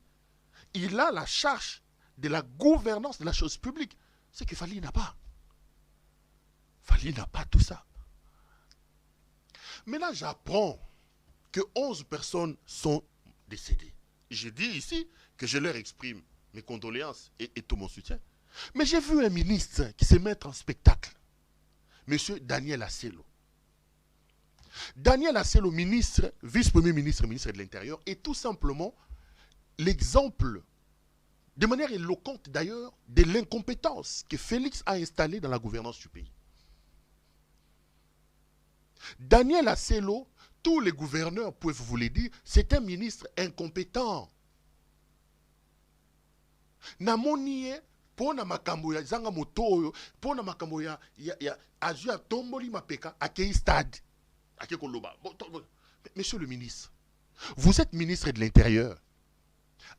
Il a la charge de la gouvernance de la chose publique. C'est que Fally n'a pas. Fally n'a pas tout ça. Maintenant, j'apprends que 11 personnes sont décédées. Je dis ici que je leur exprime mes condoléances et tout mon soutien. Mais j'ai vu un ministre qui se met en spectacle. Monsieur Daniel Asselo. Daniel Asselo, ministre, vice-premier ministre, ministre de l'Intérieur, est tout simplement l'exemple, de manière éloquente d'ailleurs, de l'incompétence que Félix a installée dans la gouvernance du pays. Daniel Asselo, tous les gouverneurs peuvent vous le dire, c'est un ministre incompétent. Namonie, pona makambo ya zanga moto oyo, pona makambo ya azu ya tomboli mapeka akei stade. Monsieur le ministre, vous êtes ministre de l'Intérieur.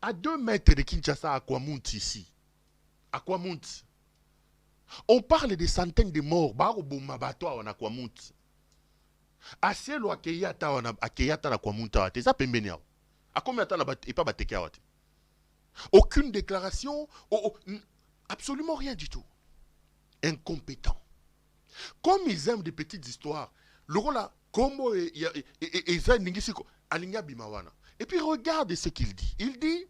À 2 mètres de Kinshasa, à Kwamount ici. À Kwamount. On parle de centaines de morts. À Kwamount. Asielo akeyata na Kwamount. Ça pembenia. À combien de temps et pas bateke awate? Aucune déclaration. Absolument rien du tout. Incompétent. Comme ils aiment des petites histoires. Le rôle là. Et puis regardez ce qu'il dit. Il dit,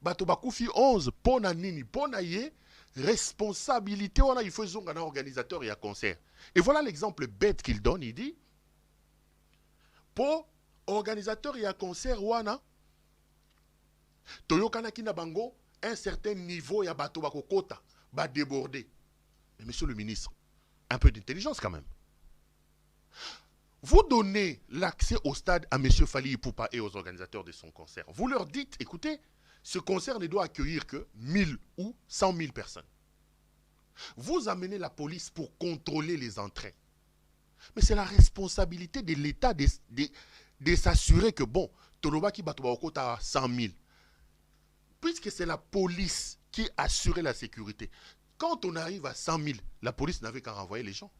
Batobakoufi 11, pona nini, pona ye, responsabilité, il faut un organisateur et un concert. Et voilà l'exemple bête qu'il donne, il dit, pour organisateur et un concert, wana, Toyokana kina bango, un certain niveau, ya Batobakokota, va déborder. Mais monsieur le ministre, un peu d'intelligence quand même. Vous donnez l'accès au stade à M. Fally Ipupa et aux organisateurs de son concert. Vous leur dites, écoutez, ce concert ne doit accueillir que 1000 ou 100 000 personnes. Vous amenez la police pour contrôler les entrées. Mais c'est la responsabilité de l'État de s'assurer que, bon, Tolobaki Batobakota a 100 000. Puisque c'est la police qui assurait la sécurité. Quand on arrive à 100 000, la police n'avait qu'à renvoyer les gens.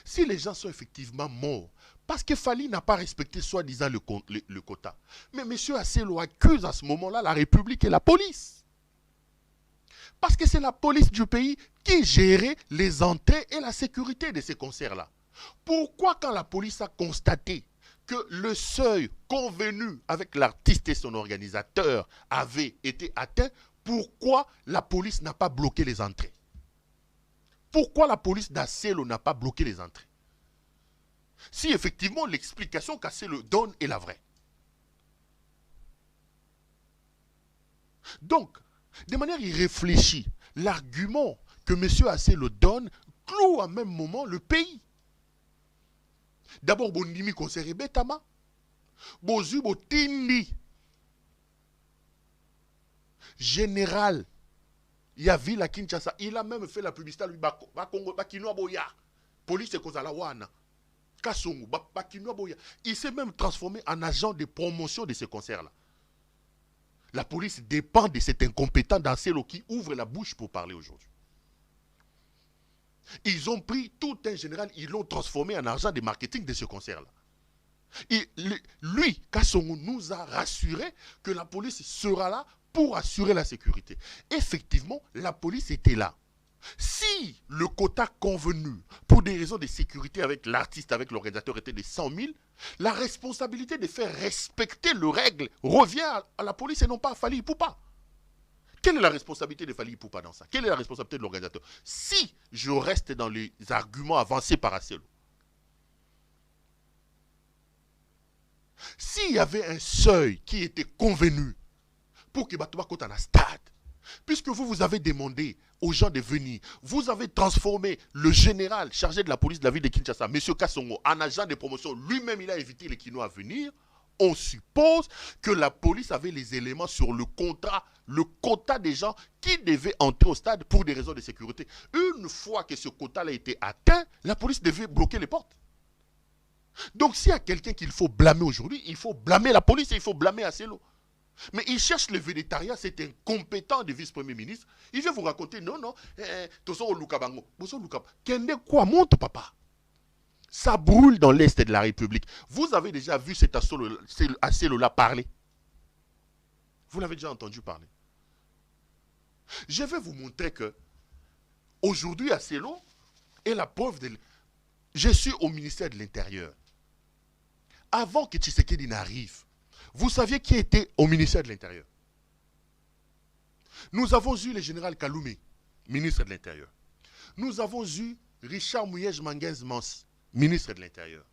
Si les gens sont effectivement morts, parce que Fally n'a pas respecté soi-disant le quota. Mais M. Asselo accuse à ce moment-là la République et la police. Parce que c'est la police du pays qui gérait les entrées et la sécurité de ces concerts-là. Pourquoi quand la police a constaté que le seuil convenu avec l'artiste et son organisateur avait été atteint, pourquoi la police n'a pas bloqué les entrées? Pourquoi la police d'Asselo n'a pas bloqué les entrées? Si effectivement l'explication qu'Asselo donne est la vraie. Donc, de manière irréfléchie, l'argument que M. Asselo donne cloue en même moment le pays. D'abord, Bondimi conseiller Betama, Bozu Botindi, général. Il y a vu la Kinshasa, il a même fait la publicité à lui, Bakino Aboya, police et Kozala Wana. Kassongo, il s'est même transformé en agent de promotion de ces concerts-là. La police dépend de cet incompétent d'Ancelo qui ouvre la bouche pour parler aujourd'hui. Ils ont pris tout un général, ils l'ont transformé en agent de marketing de ce concert-là. Et lui, Kassongo, nous a rassuré que la police sera là pour assurer la sécurité. Effectivement, la police était là. Si le quota convenu pour des raisons de sécurité avec l'artiste, avec l'organisateur était de 100 000, la responsabilité de faire respecter les règles revient à la police et non pas à Fally Ipupa. Quelle est la responsabilité de Fally Ipupa dans ça? Quelle est la responsabilité de l'organisateur? Si je reste dans les arguments avancés par Acelo, s'il y avait un seuil qui était convenu pour que Batouba Kota na stade, puisque vous avez demandé aux gens de venir, vous avez transformé le général chargé de la police de la ville de Kinshasa, M. Kassongo, en agent de promotion, lui-même il a évité les Kinois à venir, on suppose que la police avait les éléments sur le contrat, le quota des gens qui devaient entrer au stade pour des raisons de sécurité. Une fois que ce quota-là a été atteint, la police devait bloquer les portes. Donc s'il y a quelqu'un qu'il faut blâmer aujourd'hui, il faut blâmer la police et il faut blâmer Acelo. Mais il cherche le végétariat, c'est incompétent de vice-premier ministre. Il vient vous raconter, non, Tozo Lukabango, Bozo Lukab. Kende quoi monte, papa? Ça brûle dans l'Est de la République. Vous avez déjà vu cet Acelo-là parler? Vous l'avez déjà entendu parler? Je vais vous montrer que aujourd'hui, Acelo est la preuve de... Je suis au ministère de l'Intérieur. Avant que Tshisekedi n'arrive, vous saviez qui était au ministère de l'Intérieur? Nous avons eu le général Kaloumé, ministre de l'Intérieur. Nous avons eu Richard Mouyej Manguez Mans, ministre de l'Intérieur.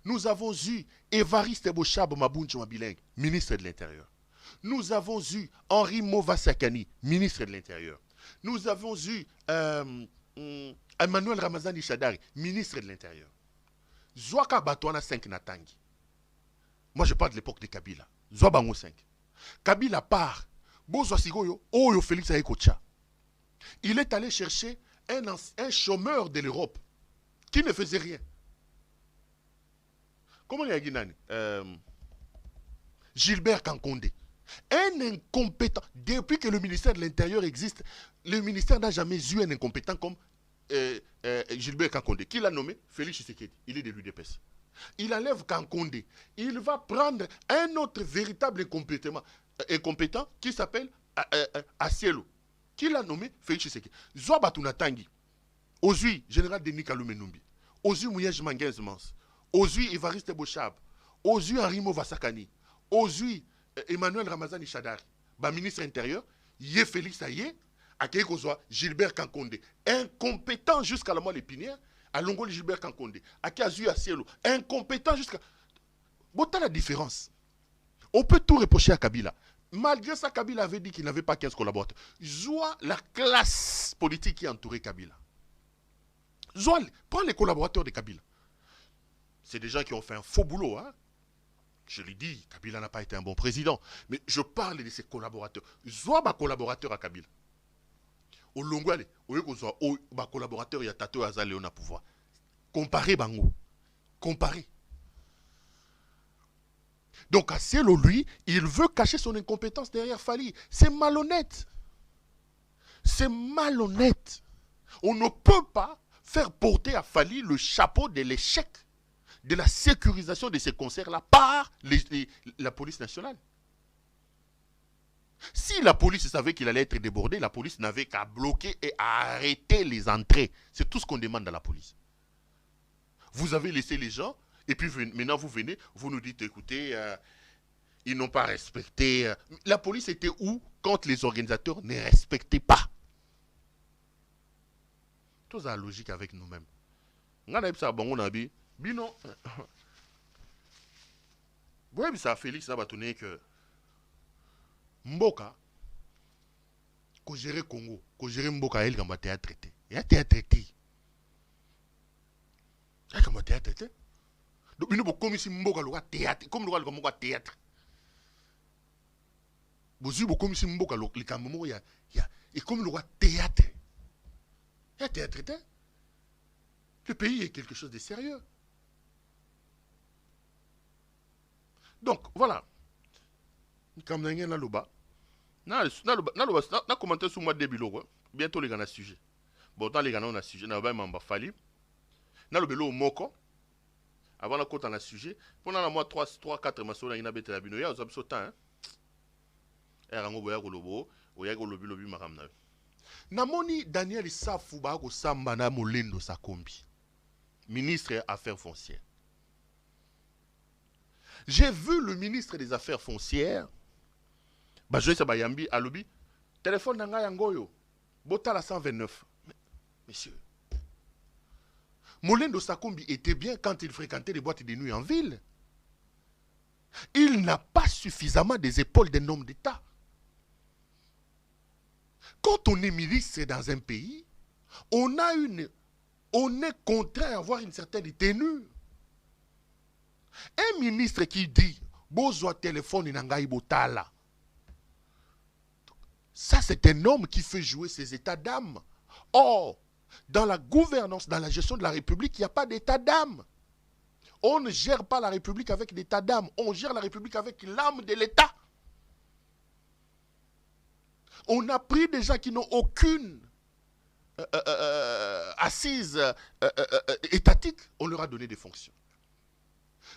Nous avons eu Évariste Bochab Mabuncho Mabiling, ministre de l'Intérieur. Nous avons eu Henri Movasakani, ministre de l'Intérieur. Nous avons eu Emmanuel Ramazani Chadari, ministre de l'Intérieur. Zouaka Batouana 5 Natangi. Moi, je parle de l'époque de Kabila. Zouabango 5. Kabila part. Bozo Sigoyo, Oyo Félix Aekocha. Il est allé chercher un chômeur de l'Europe qui ne faisait rien. Comment il y a Guinane? Gilbert Kankonde. Un incompétent. Depuis que le ministère de l'Intérieur existe, le ministère n'a jamais eu un incompétent comme Gilbert Kankonde. Qui l'a nommé? Félix Tshisekedi. Il est de l'UDPS. Il enlève Kankonde. Il va prendre un autre véritable incompétent qui s'appelle Acelo. Qui l'a nommé? Félix Tshisekedi. Zouabatuna Tangi. Ozui, général Denis Kaloumé Numbi. Ozui Mouyej Manguez Mans. Ozui Évariste Bochab. Ozui Henri Movasakani. Ozui Emmanuel Ramazani Chadari. Ministre intérieur. Yé Félix Aye. Akekozwa Gilbert Kankonde. Incompétent jusqu'à la moelle épinière. À Longoli Gilbert Kankonde. Akazu Acelo. Incompétent jusqu'à... Bon, t'as la différence. On peut tout reprocher à Kabila. Malgré ça, Kabila avait dit qu'il n'avait pas 15 collaborateurs. Zoua la classe politique qui entourait Kabila. Zoua, prends les collaborateurs de Kabila. C'est des gens qui ont fait un faux boulot. Hein? Je l'ai dit, Kabila n'a pas été un bon président. Mais je parle de ses collaborateurs. Zoua ma collaborateur à Kabila. Au Longwale, au collaborateur, il y a Tato Azale, on a pouvoir. Comparez, Bango. Comparez. Donc, Acelo, lui, il veut cacher son incompétence derrière Fally. C'est malhonnête. C'est malhonnête. On ne peut pas faire porter à Fally le chapeau de l'échec de la sécurisation de ces concerts-là par la police nationale. Si la police savait qu'il allait être débordé, la police n'avait qu'à bloquer et à arrêter les entrées. C'est tout ce qu'on demande à la police. Vous avez laissé les gens, et puis maintenant vous venez, vous nous dites, écoutez, ils n'ont pas respecté. La police était où quand les organisateurs ne respectaient pas? Tout ça a logique avec nous-mêmes. On a ça, bon, on a dit, non. Oui, ça, Félix, ça va tourner que. Mboka, qu'on gère Congo, qu'on gère Mboka, elle, quand on a traité. Il y a traité. Il y a traité. Donc, nous avons comme si Mboka le théâtre, comme le Mboka théâtre. Vous avez comme si Mboka le Cameroun, et comme le théâtre. Il y a traité. Le pays est quelque chose de sérieux. Donc, voilà. Comme dans un loba, na commenté sur moi début bientôt les gars na sujet. Bon, tant les gars na sujet, na ba mamba fali. Na le belo moko. Avant la côte en a sujet, pendant la mois 3-4 maçons, il y a bête la bino, il y a aux absotants, hein. Et rango boya golobo, oya golobi lobi maramna. Namoni Daniel Safou ba ko samba na Molendo Sakombi, ministre des Affaires foncières. J'ai vu le ministre des Affaires foncières, bah je sais ba yambi alobi, téléphone nanga yangoyo, botala 129. Messieurs, Molendo Sakombi était bien quand il fréquentait les boîtes de nuit en ville. Il n'a pas suffisamment des épaules d'un homme d'État. Quand on est ministre dans un pays, on est contraint à avoir une certaine tenue. Un ministre qui dit Bozo téléphone nangai botala. Ça, c'est un homme qui fait jouer ses états d'âme. Or, dans la gouvernance, dans la gestion de la République, il n'y a pas d'état d'âme. On ne gère pas la République avec l'état d'âme. On gère la République avec l'âme de l'État. On a pris des gens qui n'ont aucune assise étatique. On leur a donné des fonctions.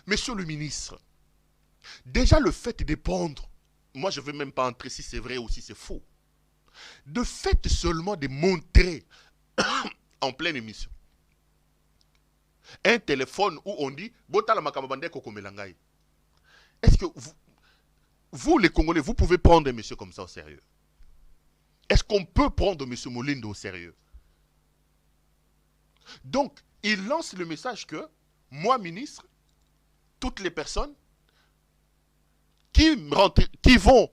Monsieur le ministre, déjà le fait de prendre, moi je ne veux même pas entrer si c'est vrai ou si c'est faux, de fait seulement de montrer en pleine émission un téléphone où on dit est-ce que vous les Congolais, vous pouvez prendre un monsieur comme ça au sérieux? Est-ce qu'on peut prendre monsieur Molendo au sérieux? Donc il lance le message que moi ministre, toutes les personnes qui vont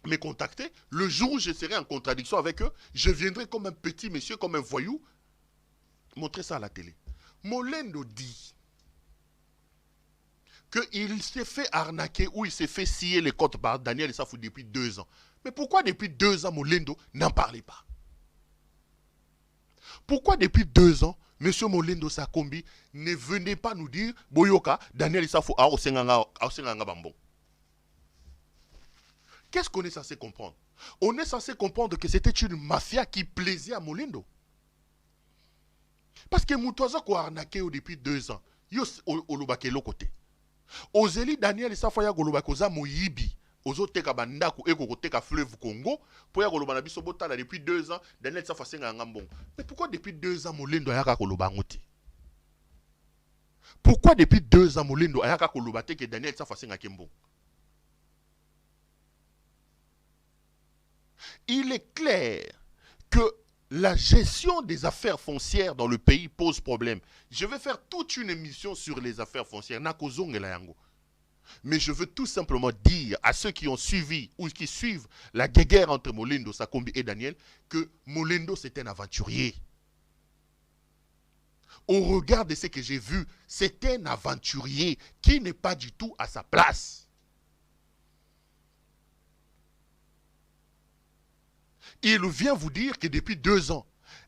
me contacter, le jour où je serai en contradiction avec eux, je viendrai comme un petit monsieur, comme un voyou, montrer ça à la télé. Molendo dit qu'il s'est fait arnaquer ou il s'est fait scier les côtes par Daniel Safou depuis 2 ans. Mais pourquoi depuis 2 ans, Molendo n'en parlait pas? Pourquoi depuis 2 ans, M. Molendo Sakombi ne venait pas nous dire Boyoka, Daniel Safou a osenganga bambon? Qu'est-ce qu'on est censé comprendre? On est censé comprendre que c'était une mafia qui plaisait à Molendo. Parce que Moutouaza ko arnaqué depuis 2 ans. Yo olobake lokote. Ozeli Daniel Safou ya golobakoza moyibi. Ozo teka bandaku eko koteka fleuve Congo. Pour ya goloba na biso botala depuis 2 ans. Daniel Safou senganga mbongo. Mais pourquoi depuis 2 ans Molendo ayaka koloba ngote? Pourquoi depuis 2 ans Molendo ayaka koloba te que Daniel Safou sengaka mbongo? Il est clair que la gestion des affaires foncières dans le pays pose problème. Je vais faire toute une émission sur les affaires foncières. Mais je veux tout simplement dire à ceux qui ont suivi ou qui suivent la guerre entre Molendo Sakombi et Daniel que Molendo c'est un aventurier. Au regard de ce que j'ai vu, c'est un aventurier qui n'est pas du tout à sa place. Il vient vous dire que depuis 2 ans,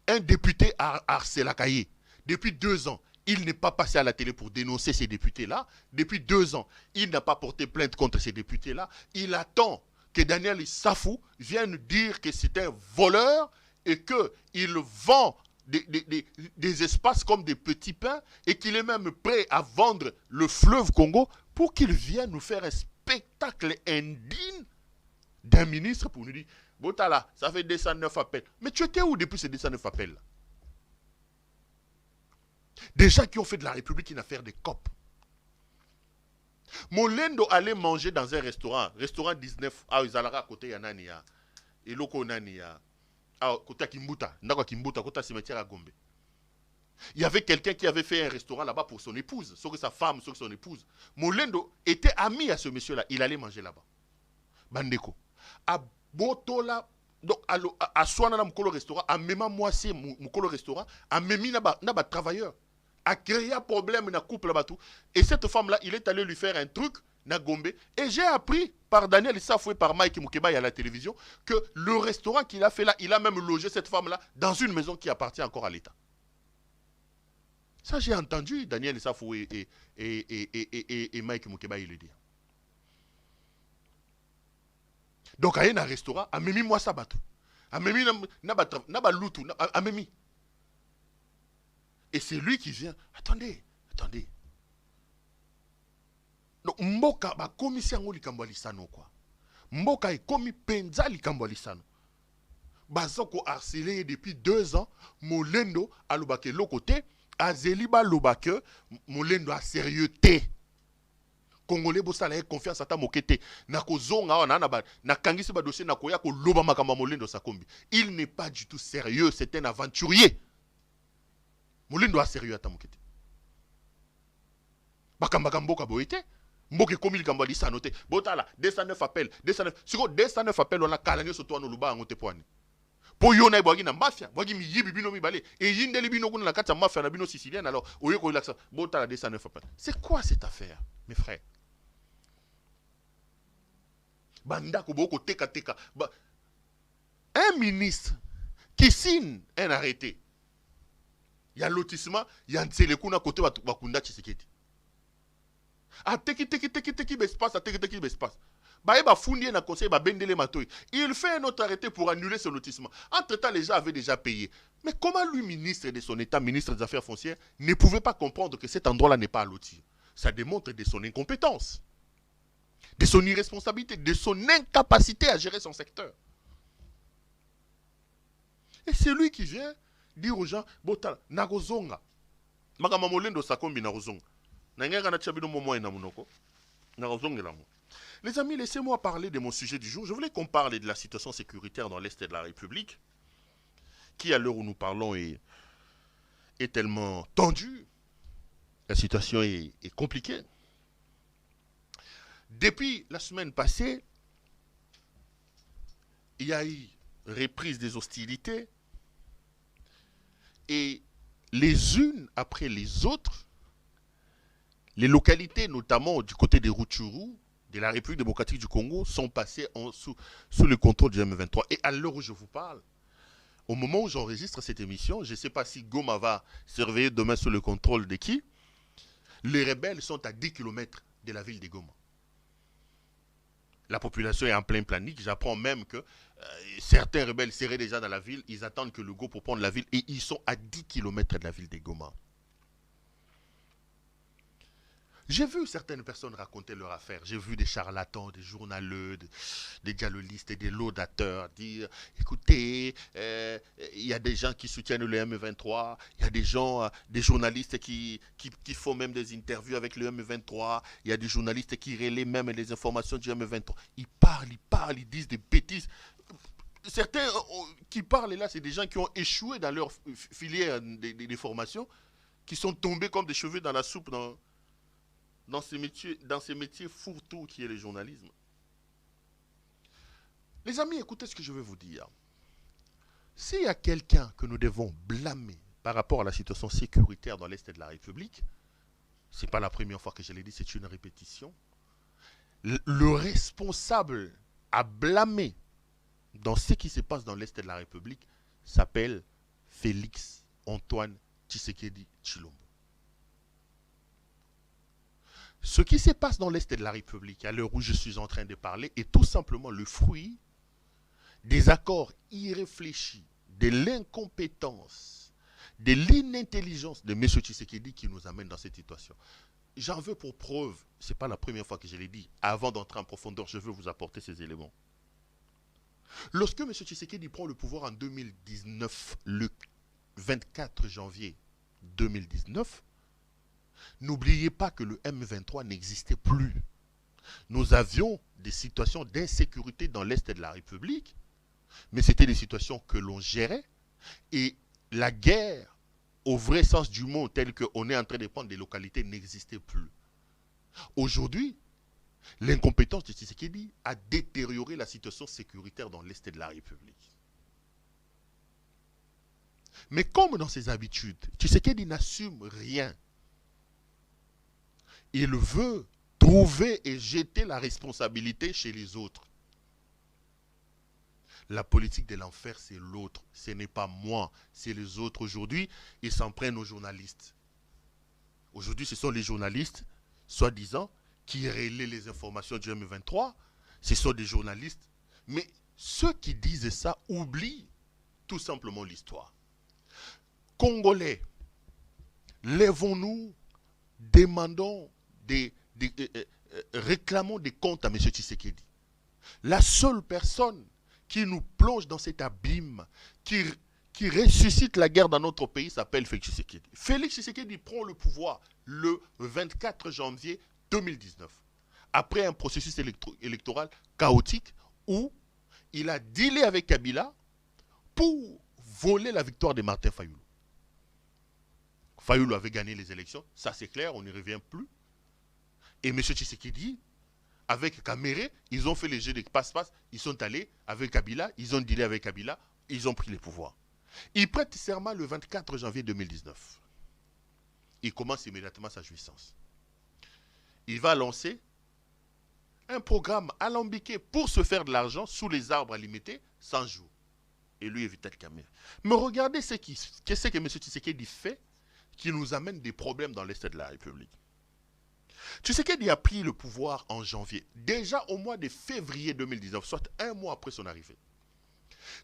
un député a harcelé Kaye. Depuis 2 ans, il n'est pas passé à la télé pour dénoncer ces députés-là. Depuis 2 ans, il n'a pas porté plainte contre ces députés-là. Il attend que Daniel Safou vienne dire que c'est un voleur et qu'il vend des espaces comme des petits pains et qu'il est même prêt à vendre le fleuve Congo pour qu'il vienne nous faire un spectacle indigne d'un ministre pour nous dire Botala, ça fait 209 appels. Mais tu étais où depuis ces 209 appels-là? Des gens qui ont fait de la République une affaire de COP. Molendo allait manger dans un restaurant 19, à Uzalara, à côté Yanania, et Loko Nania, à côté Kimbuta, Ndakwa Kimbuta, à côté cimetière à Gombe. Il y avait quelqu'un qui avait fait un restaurant là-bas pour son épouse, sauf que sa femme, sauf que son épouse. Molendo était ami à ce monsieur-là, il allait manger là-bas. Bandeko. À Botola, donc à Swana Mukolo restaurant, à Mema Moissé Mukolo restaurant, à Memi Naba travailleur, a créé un problème dans couple là-bas tout. Et cette femme-là, il est allé lui faire un truc na Gombe. Et j'ai appris par Daniel Safou et par Mike Mukeba à la télévision que le restaurant qu'il a fait là, il a même logé cette femme-là dans une maison qui appartient encore à l'État. Ça, j'ai entendu Daniel Safou et Mike Mukeba le dire. Donc, il y a un restaurant, a mimi moi sabato. A mimi na lutu, a mimi. Et c'est lui qui vient. Attendez. Donc, mboka ba commissaire ngo likambo lisano quoi. Mboka est commis penza likambo lisano. Bazoko harcelé depuis 2 ans, Molendo alobake lokote, azeli ba lobake, Molendo a sérieuxté. Congolais bosala confiance ata mokete na kozonga wana na kangisi ba dossier na koya ko loba makamba Molendo sakombi. Il n'est pas du tout sérieux, c'est un aventurier. Molendo a sérieux ata mokete. Bakamba mboka boite. Mboke komi likambo lisano te. Botala 209 appels, 209. Siko 209 appels on a kalange soto anu luba ngote poani. Po yona ibwagi na mafia, bwagi mi yibi bino mi bale et yindeli bino kuna la kata mafia na bino sicilienne alors oye ko relaxa. Botala 209 appels. C'est quoi cette affaire, mes frères? Banda ko boko teka. Un ministre qui signe un arrêté. Il y a lotissement, il y a ntsele kuna côté bakunda Tshisekedi. A teki bespace, teki bespace. Ba fundi na conseil ba bendele matoy. Il fait un autre arrêté pour annuler ce lotissement. Entre-temps, les gens avaient déjà payé. Mais comment lui, ministre de son État, ministre des Affaires foncières, ne pouvait pas comprendre que cet endroit-là n'est pas à lotir? Ça démontre de son incompétence, de son irresponsabilité, de son incapacité à gérer son secteur. Et c'est lui qui vient dire aux gens, Bota, Nagozonga. Magama Molendo Sakombi Nagozonga. Les amis, laissez-moi parler de mon sujet du jour. Je voulais qu'on parle de la situation sécuritaire dans l'Est de la République, qui à l'heure où nous parlons est tellement tendue. La situation est compliquée. Depuis la semaine passée, il y a eu reprise des hostilités et les unes après les autres, les localités, notamment du côté des Rutshuru, de la République démocratique du Congo, sont passées sous le contrôle du M23. Et à l'heure où je vous parle, au moment où j'enregistre cette émission, je ne sais pas si Goma va surveiller demain sous le contrôle de qui. Les rebelles sont à 10 km de la ville de Goma. La population est en plein panique. J'apprends même que certains rebelles seraient déjà dans la ville. Ils attendent que le go pour prendre la ville. Et ils sont à 10 km de la ville de Goma. J'ai vu certaines personnes raconter leur affaire. J'ai vu des charlatans, des journaleux, des dialoguistes et des laudateurs dire « Écoutez, il y a des gens qui soutiennent le M23, il y a des gens, des journalistes qui font même des interviews avec le M23, il y a des journalistes qui relaient même les informations du M23. » Ils parlent, ils disent des bêtises. Certains qui parlent là, c'est des gens qui ont échoué dans leur filière des formations, qui sont tombés comme des cheveux dans la soupe dans ces métiers fourre-tout qui est le journalisme. Les amis, écoutez ce que je vais vous dire. S'il y a quelqu'un que nous devons blâmer par rapport à la situation sécuritaire dans l'Est de la République, ce n'est pas la première fois que je l'ai dit, c'est une répétition. Le responsable à blâmer dans ce qui se passe dans l'Est de la République s'appelle Félix Antoine Tshisekedi Tshilombo. Ce qui se passe dans l'Est de la République, à l'heure où je suis en train de parler, est tout simplement le fruit des accords irréfléchis, de l'incompétence, de l'inintelligence de M. Tshisekedi qui nous amène dans cette situation. J'en veux pour preuve, ce n'est pas la première fois que je l'ai dit, avant d'entrer en profondeur, je veux vous apporter ces éléments. Lorsque M. Tshisekedi prend le pouvoir en 2019, le 24 janvier 2019, n'oubliez pas que le M23 n'existait plus. Nous avions des situations d'insécurité dans l'Est de la République, mais c'était des situations que l'on gérait. Et la guerre, au vrai sens du mot, tel qu'on est en train de prendre des localités, n'existait plus. Aujourd'hui, l'incompétence de Tshisekedi a détérioré la situation sécuritaire dans l'Est de la République. Mais comme dans ses habitudes, Tshisekedi n'assume rien. Il veut trouver et jeter la responsabilité chez les autres. La politique de l'enfer, c'est l'autre. Ce n'est pas moi, c'est les autres. Aujourd'hui, ils s'en prennent aux journalistes. Aujourd'hui, ce sont les journalistes, soi-disant, qui relaient les informations du M23. Ce sont des journalistes. Mais ceux qui disent ça oublient tout simplement l'histoire. Congolais, lèvons-nous, demandons réclamons des comptes à M. Tshisekedi. La seule personne qui nous plonge dans cet abîme, qui ressuscite la guerre dans notre pays s'appelle Félix Tshisekedi. Félix Tshisekedi prend le pouvoir le 24 janvier 2019, après un processus électoral chaotique où il a dealé avec Kabila pour voler la victoire de Martin Fayoulou. Fayoulou avait gagné les élections, ça c'est clair, on n'y revient plus. Et M. Tshisekedi, avec Kamere, ils ont fait les jeux de passe-passe, ils sont allés avec Kabila, ils ont dealé avec Kabila, ils ont pris les pouvoirs. Il prête serment le 24 janvier 2019. Il commence immédiatement sa jouissance. Il va lancer un programme alambiqué pour se faire de l'argent sous les arbres à limiter 100 jours. Et lui, Vital Kamerhe. Mais regardez ce que M. Tshisekedi fait qui nous amène des problèmes dans l'Est de la République. Tshisekedi a pris le pouvoir en janvier. Déjà au mois de février 2019, soit un mois après son arrivée,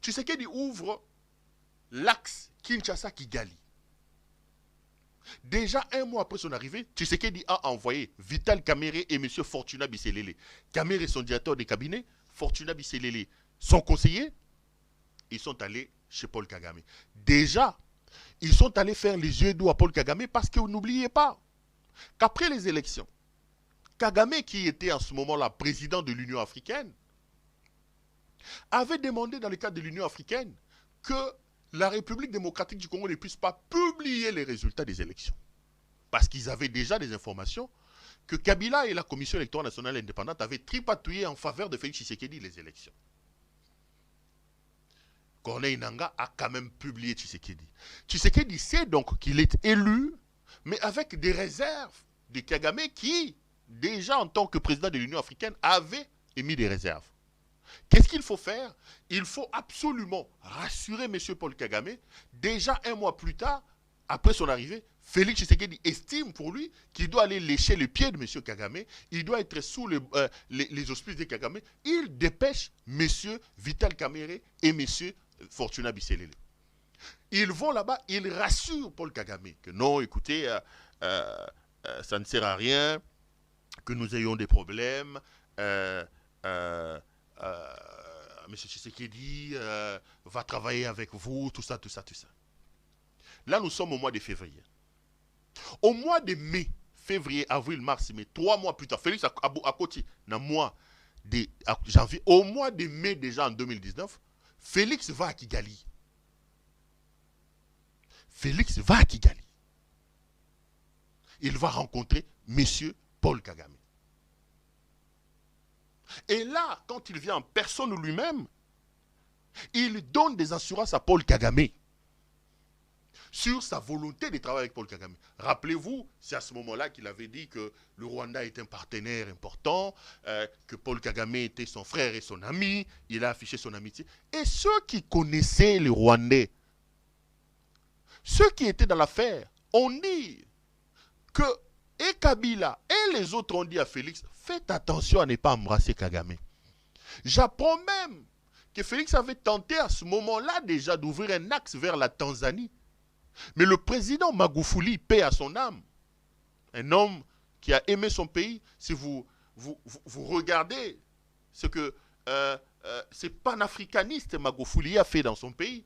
Tshisekedi ouvre l'axe Kinshasa-Kigali. Déjà un mois après son arrivée, Tshisekedi a envoyé Vital Kamerhe et M. Fortuna Bisselele. Kamerhe est son directeur de cabinet, Fortuna Bisselele, son conseiller. Ils sont allés chez Paul Kagame. Déjà, ils sont allés faire les yeux doux à Paul Kagame parce que n'oubliez pas qu'après les élections, Kagame, qui était en ce moment-là président de l'Union africaine, avait demandé dans le cadre de l'Union africaine que la République démocratique du Congo ne puisse pas publier les résultats des élections. Parce qu'ils avaient déjà des informations que Kabila et la Commission électorale nationale indépendante avaient tripatouillé en faveur de Félix Tshisekedi les élections. Corneille Nangaa a quand même publié Tshisekedi. Tshisekedi sait donc qu'il est élu, mais avec des réserves de Kagame qui, déjà en tant que président de l'Union africaine, avait émis des réserves. Qu'est-ce qu'il faut faire? Il faut absolument rassurer M. Paul Kagame. Déjà un mois plus tard, après son arrivée, Félix Tshisekedi estime pour lui qu'il doit aller lécher les pieds de M. Kagame. Il doit être sous les auspices de Kagame. Il dépêche M. Vital Kamerhe et M. Fortuna Bisselele. Ils vont là-bas, ils rassurent Paul Kagame que non, écoutez, ça ne sert à rien, que nous ayons des problèmes. M. Tshisekedi va travailler avec vous, tout ça. Là, nous sommes au mois de février. Au mois de mai, février, avril, mars, mai, 3 mois plus tard, Félix a côté, dans le mois de janvier, au mois de mai déjà en 2019, Félix va à Kigali. Félix va à Kigali. Il va rencontrer M. Paul Kagame. Et là, quand il vient en personne lui-même, il donne des assurances à Paul Kagame sur sa volonté de travailler avec Paul Kagame. Rappelez-vous, c'est à ce moment-là qu'il avait dit que le Rwanda est un partenaire important, que Paul Kagame était son frère et son ami, il a affiché son amitié. Et ceux qui connaissaient les Rwandais, ceux qui étaient dans l'affaire, ont dit que et Kabila et les autres ont dit à Félix, faites attention à ne pas embrasser Kagame. J'apprends même que Félix avait tenté à ce moment-là déjà d'ouvrir un axe vers la Tanzanie. Mais le président Magufuli, paix à son âme, un homme qui a aimé son pays, si vous regardez ce que ce panafricaniste Magufuli a fait dans son pays,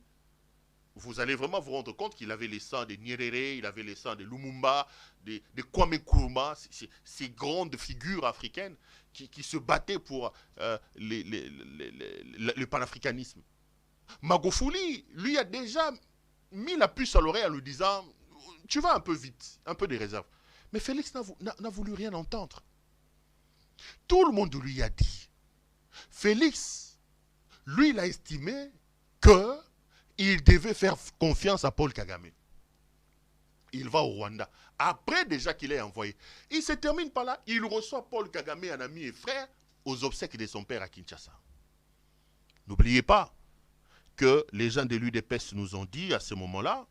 vous allez vraiment vous rendre compte qu'il avait les sangs de Nyerere, il avait les sangs de Lumumba, de Kwame Nkrumah, ces grandes figures africaines qui se battaient pour le panafricanisme. Magufuli, lui, a déjà mis la puce à l'oreille en lui disant « Tu vas un peu vite, un peu de réserve ». Mais Félix n'a voulu rien entendre. Tout le monde lui a dit. Félix, lui, il a estimé qu'il devait faire confiance à Paul Kagame. Il va au Rwanda. Après déjà qu'il est envoyé. Il se termine par là. Il reçoit Paul Kagame, un ami et frère, aux obsèques de son père à Kinshasa. N'oubliez pas que les gens de l'UDPS nous ont dit à ce moment-là,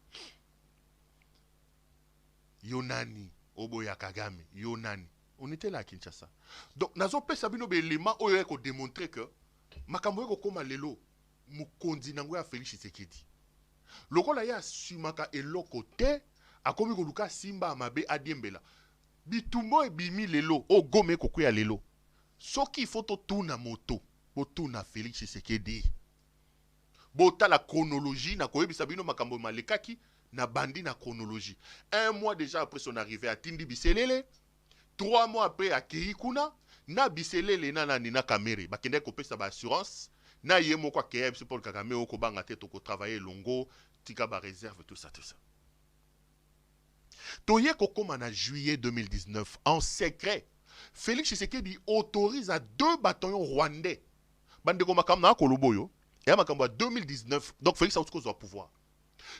Yonani, Oboya Kagame, Yonani. On était là à Kinshasa. Donc, nazo pe sabino be élément oyo ko démontrer que makambo yeko koma lelo mukonzi nango ya Félix Tshisekedi. Lokola ya sumaka eloko te akomi koluka simba amabe adiembela. Bitumbo ebimi lelo o gome kokuya lelo. Soki foto tuna moto, botuna Félix Tshisekedi. Bota la chronologie na koyebisa bino makambo malekaki na bandi na chronologie. 1 mois déjà après son arrivée à Tindi Biselele, 3 mois après à Keikuna, na Biselele na Nina Kamere, bakende kopesa ba assurance, na yemo kwa KM Paul Kagame oko banga te to ko travailler longo, tika ba réserve tout ça. Toye kokoma na juillet 2019 en secret, Félix Tshisekedi autorise à 2 bataillons rwandais. Bande ko makam na koloboyo, et à makambo 2019, donc Félix a au pouvoir.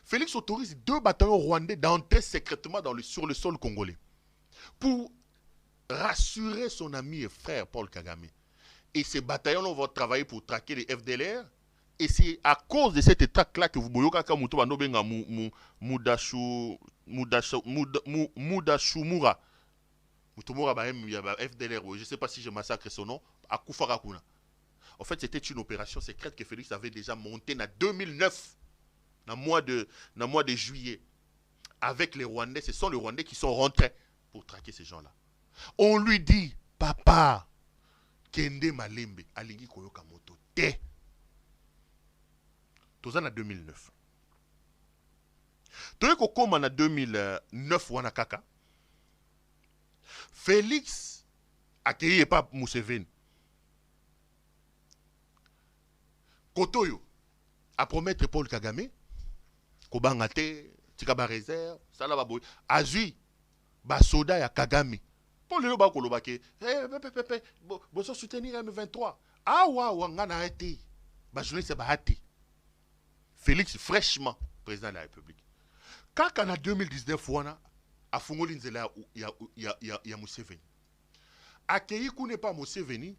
Félix autorise 2 bataillons rwandais d'entrer secrètement sur le sol congolais pour rassurer son ami et frère Paul Kagame. Et ces bataillons vont travailler pour traquer les FDLR. Et c'est à cause de cette attaque-là que vous voyez que Mudashumura. Mutumura FDLR, je ne sais pas si je massacre son nom, à Koufarakuna. En fait, c'était une opération secrète que Félix avait déjà montée en 2009. Dans le mois de juillet, avec les Rwandais, ce sont les Rwandais qui sont rentrés pour traquer ces gens-là. On lui dit, papa, Kende Malembe, Alingi Koyoka Moto, te. Tout en 2009. Toyeko comme en 2009, Wanakaka, Félix accueilli pas Museveni. Kotoyo a promettre Paul Kagame. Kobangate, Tikaba réserve, Salababoy, Azui, Basoda ya Kagame. Pour le loba kolobake, boso soutenir M23. Ah wa ngana été. Ba journée bahati. Félix fraîchement président de la République. Quand en 2019 wana a fungoli nzela ya Museveni. Akei kune pas Museveni,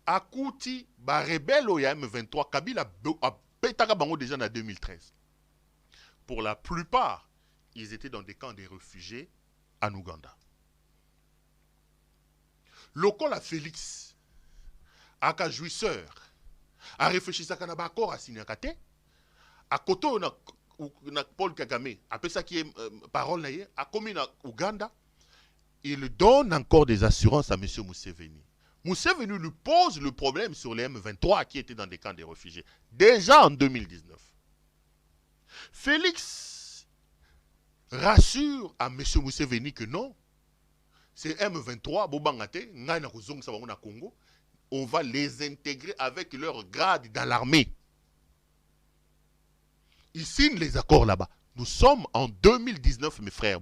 akuti ba rebelle ya M23 Kabila a petaka bango déjà en 2013. Pour la plupart, ils étaient dans des camps de réfugiés en Ouganda. Lokola Félix, aka jouisseur, a réfléchi à un accord à Sinyakate, à côté na Paul Kagame, après ça qui est parole naïe, a commis na Ouganda, il donne encore des assurances à M. Museveni. Museveni lui pose le problème sur les M23 qui étaient dans des camps de réfugiés, déjà en 2019. Félix rassure à M. Museveni que non, c'est M23, Congo, on va les intégrer avec leur grade dans l'armée. Ils signent les accords là-bas. Nous sommes en 2019, mes frères.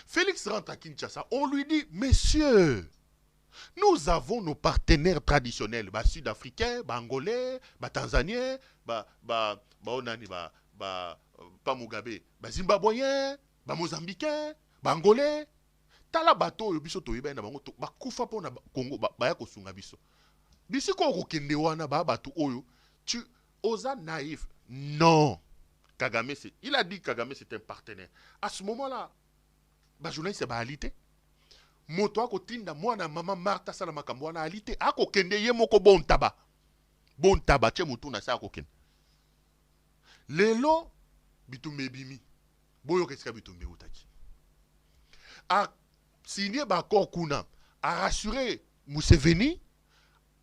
Félix rentre à Kinshasa, on lui dit, messieurs, nous avons nos partenaires traditionnels, sud-africains, angolais, tanzaniens, pas Mugabe, zimbabwéens, mozambicains, angolais. Tala bato yo biso toyeba na bango ba kufa pona Congo ba ya kosunga biso. Bisi ko kokende wana ba bato oyo, tu osa naïf. Non. Kagame il a dit que Kagame c'est un partenaire. À ce moment-là, ba journaliste ba alité. Moto akotinda mwana mama Martha sala makambo wana alité akokende ye moko bon taba. Bon taba che mutu na sa akokende. Lelo bitumbe bimi. Boyo kesika bitumbe utaki. A signé l'accord Kuna, a rassuré Museveni,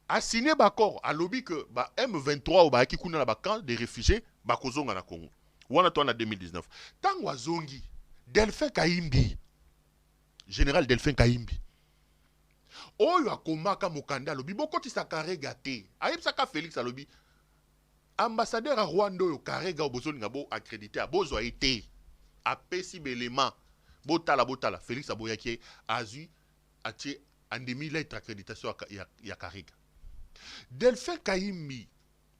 a signé l'accord, a lobby que M23 ou Baki Kuna na camp des réfugiés, Bakozonga na Congo. Wana to en 2019. Tango azongi, Delphin Kaimbi, général Delphin Kaimbi. Oyo akomaka mokanda lobby, boko ti sakare gate. Ayeb saka Félix a lobby. Ambassadeur à Rwanda yo karega obozoni ngabo accrédité a bozo a été a pesi belément. Botala, Félix Aboyaki Azu a été en demi-lettre accréditation à Kariga. Delphin Kaimbi,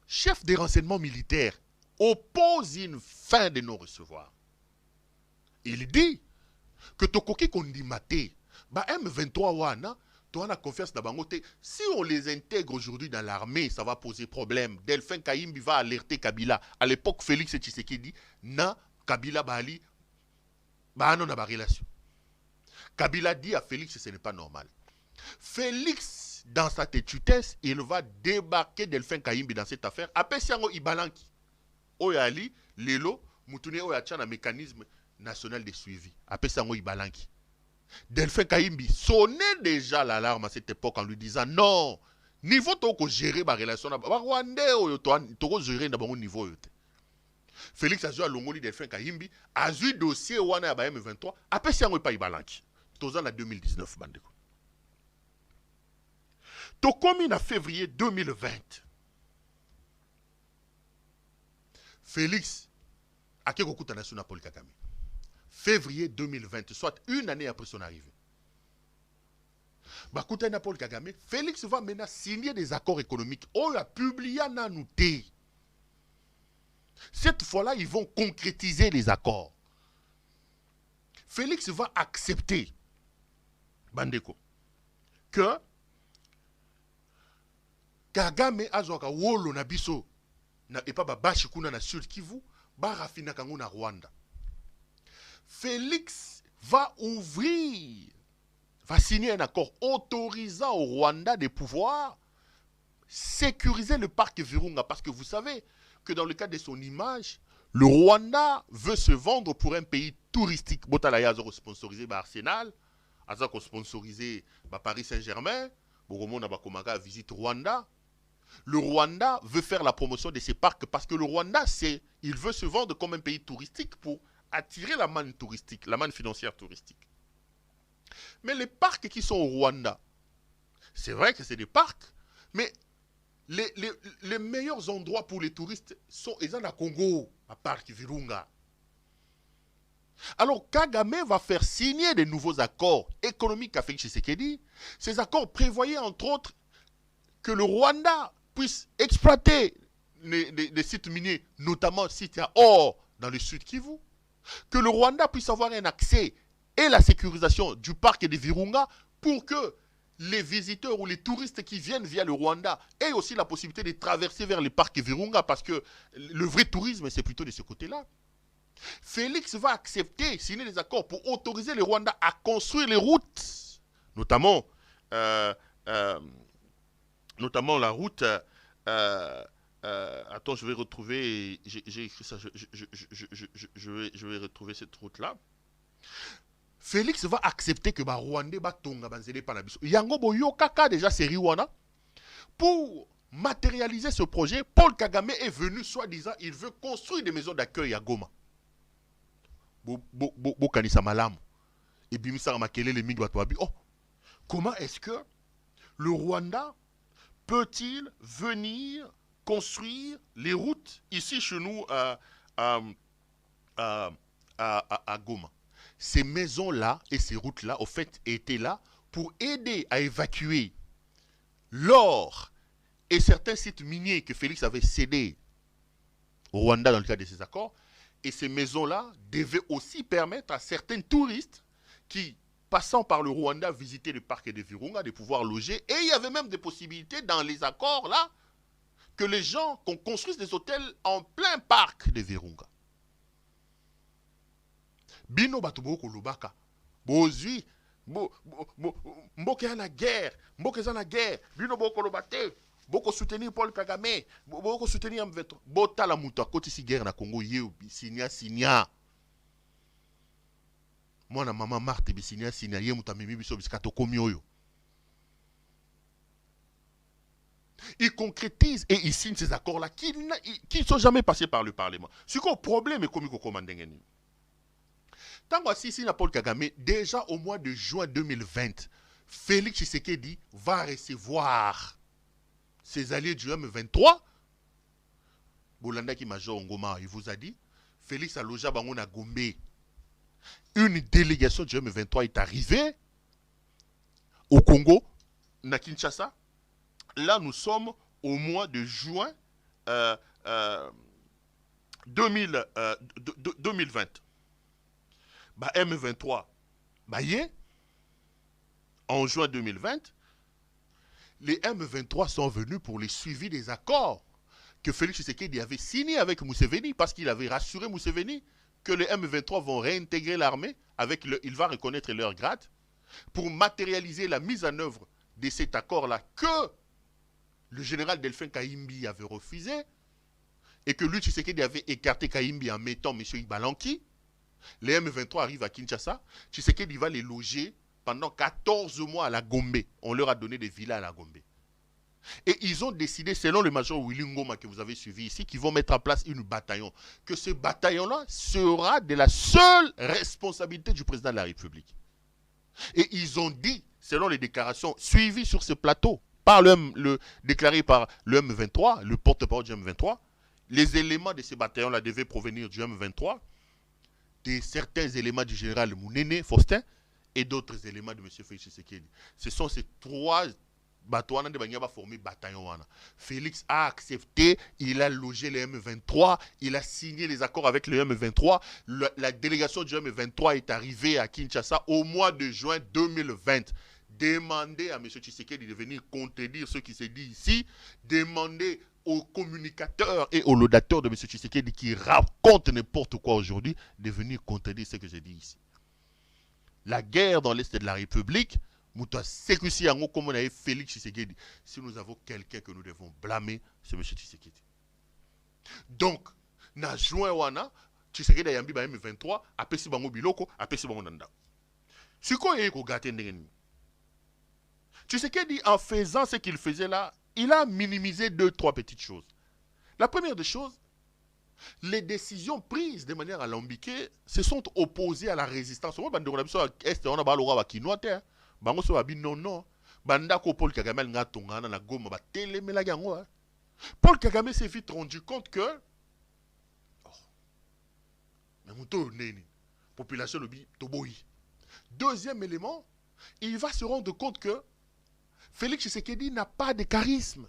chef des renseignements militaires, oppose une fin de non-recevoir. Il dit que Tokoki Kondimate, M23 wana, toi na confiance na bangote, si on les intègre aujourd'hui dans l'armée, ça va poser problème. Delphin Kaimbi va alerter Kabila. À l'époque, Félix Tshisekedi na Kabila Bali Bah non, on a pas relation. Kabila dit à Félix, ce n'est pas normal. Félix, dans sa têtutesse, il va débarquer Delphin Kayimbi dans cette affaire. Après, si on Ibalanki, Oyali, Lelo, Moutoune Oyachan, un mécanisme national de suivi. Après, si on Ibalanki. Delphin Kayimbi sonnait déjà l'alarme à cette époque en lui disant non, niveau toko gérer ma relation, Rwandais, toko gérer dans bon niveau. Félix a joué à Longoli Delphin Kayimbi, a joué dossier Wana à M23, après, si on pas Ibalanki. Tous en 2019, Bandeko. Tokomi en février 2020. Félix, à quel coup t'en as sur Paul Kagame? Février 2020, soit une année après son arrivée. Bakouta Paul Kagame, Félix va maintenant signer des accords économiques. Oh, il a publié un annoté. Cette fois-là, ils vont concrétiser les accords. Félix va accepter, Bandeko, que Kagame azoka wolo na biso na epa babashi kuna na Sud Kivu ba rafina kango na Rwanda. Félix va signer un accord autorisant au Rwanda de pouvoir sécuriser le parc Virunga parce que vous savez que dans le cadre de son image, le Rwanda veut se vendre pour un pays touristique. Botalaya a sponsorisé par Arsenal, a sponsorisé par Paris Saint-Germain, Boromonda Bakomaka visite Rwanda. Le Rwanda veut faire la promotion de ces parcs parce que le Rwanda, il veut se vendre comme un pays touristique pour attirer la manne touristique, la manne financière touristique. Mais les parcs qui sont au Rwanda, c'est vrai que c'est des parcs, mais les meilleurs endroits pour les touristes sont à Congo, à parc Virunga. Alors Kagame va faire signer des nouveaux accords économiques avec Tshisekedi. Ces accords prévoyaient entre autres que le Rwanda puisse exploiter les sites miniers, notamment sites à or dans le Sud Kivu, que le Rwanda puisse avoir un accès et la sécurisation du parc de Virunga pour que les visiteurs ou les touristes qui viennent via le Rwanda aient aussi la possibilité de traverser vers le parc Virunga parce que le vrai tourisme, c'est plutôt de ce côté-là. Félix va accepter, signer des accords pour autoriser le Rwanda à construire les routes, notamment la route... attends, je vais retrouver... J'ai écrit ça, je vais retrouver cette route-là. Félix va accepter que Rwanda va tonga banzele panabiso. Yango boyo kaka déjà série wana. Pour matérialiser ce projet, Paul Kagame est venu soi-disant, il veut construire des maisons d'accueil à Goma. Bo kanisa malamu. Et bimisa makele le mingi watu. Oh, comment est-ce que le Rwanda peut-il venir construire les routes ici chez nous à Goma? Ces maisons-là et ces routes-là, au fait, étaient là pour aider à évacuer l'or et certains sites miniers que Félix avait cédés au Rwanda dans le cadre de ces accords. Et ces maisons-là devaient aussi permettre à certains touristes qui, passant par le Rwanda, visitaient le parc de Virunga, de pouvoir loger. Et il y avait même des possibilités dans les accords là que les gens qu'on construise des hôtels en plein parc de Virunga. Bino batubo kolobaka. Bozui mboke na guerre, mboke za na guerre. Bino boko kolobate. Boko soutenir Paul Kagame, boko soutenir M23. Bota la muto akoti si guerre na Congo yeu sinya. Moi na maman Marthe bisinya ye muta mimi biso biskato komi oyo. Il concrétise et il signe ces accords-là qui ne sont jamais passés par le Parlement. Ce qu'on problème est comme il commande. Tant que si Paul Kagame, déjà au mois de juin 2020, Félix Tshisekedi va recevoir ses alliés du M23. Bolanda qui major Ngoma, il vous a dit, Félix Aloja Bangon à Gombe. Une délégation du M23 est arrivée au Congo, na Kinshasa. Là, nous sommes au mois de juin 2020. Bah, M23, bah, en juin 2020, les M23 sont venus pour le suivi des accords que Félix Tshisekedi avait signés avec Museveni parce qu'il avait rassuré Museveni que les M23 vont réintégrer l'armée, il va reconnaître leur grade, pour matérialiser la mise en œuvre de cet accord-là que le général Delphin Kahimbi avait refusé, et que lui, Tshisekedi avait écarté Kahimbi en mettant M. Ibalanki. Les M23 arrivent à Kinshasa, Tshisekedi va les loger pendant 14 mois à la Gombe. On leur a donné des villas à la Gombe. Et ils ont décidé, selon le major Willy Ngoma que vous avez suivi ici, qu'ils vont mettre en place une bataillon. Que ce bataillon-là sera de la seule responsabilité du président de la République. Et ils ont dit, selon les déclarations suivies sur ce plateau, déclaré par le M23, le porte-parole du M23, les éléments de ce bataillon-là devaient provenir du M23, de certains éléments du général Mounene Faustin et d'autres éléments de M. Félix Tshisekedi. Ce sont ces trois bateaux qui ont formé bataillon. Félix a accepté, il a logé les M23, il a signé les accords avec le M23. La délégation du M23 est arrivée à Kinshasa au mois de juin 2020. Demandez à M. Tshisekedi de venir contredire ce qui s'est dit ici. Demandez aux communicateurs et aux laudateurs de M. Tshisekedi qui racontent n'importe quoi aujourd'hui de venir contredire ce que j'ai dit ici. La guerre dans l'Est de la République, comme on a Félix Tshisekedi. Si nous avons quelqu'un que nous devons blâmer, c'est M. Tshisekedi. Donc, na juin wana, Tshisekedi a yambi ba M23, apesi bango biloko, apesi bango nanda. Siko yeko gate ndengeni. Tshisekedi, en faisant ce qu'il faisait là, il a minimisé 2-3 petites choses. La première des choses, les décisions prises de manière alambiquée se sont opposées à la résistance. Moi, est on a balora ba kinoate, bango so abi non. Banda ko Paul Kagame nga tongana na goma ba telemela yango. Paul Kagame s'est vite rendu compte que mais moto neni population lobi toboyi. Deuxième élément, il va se rendre compte que Félix Tshisekedi n'a pas de charisme.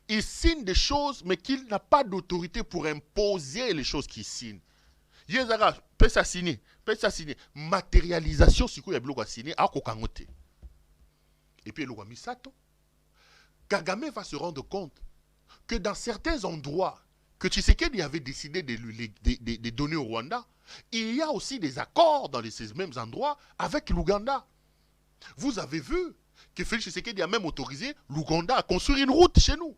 Il signe des choses, mais qu'il n'a pas d'autorité pour imposer les choses qu'il signe. Yezara, peut s'assigner. Matérialisation, si il y a bloc à signer, à kokangote. Et puis, le Misato, Kagame va se rendre compte que dans certains endroits que Tshisekedi avait décidé de donner au Rwanda, il y a aussi des accords dans ces mêmes endroits avec l'Ouganda. Vous avez vu que Félix Tshisekedi a même autorisé l'Ouganda à construire une route chez nous.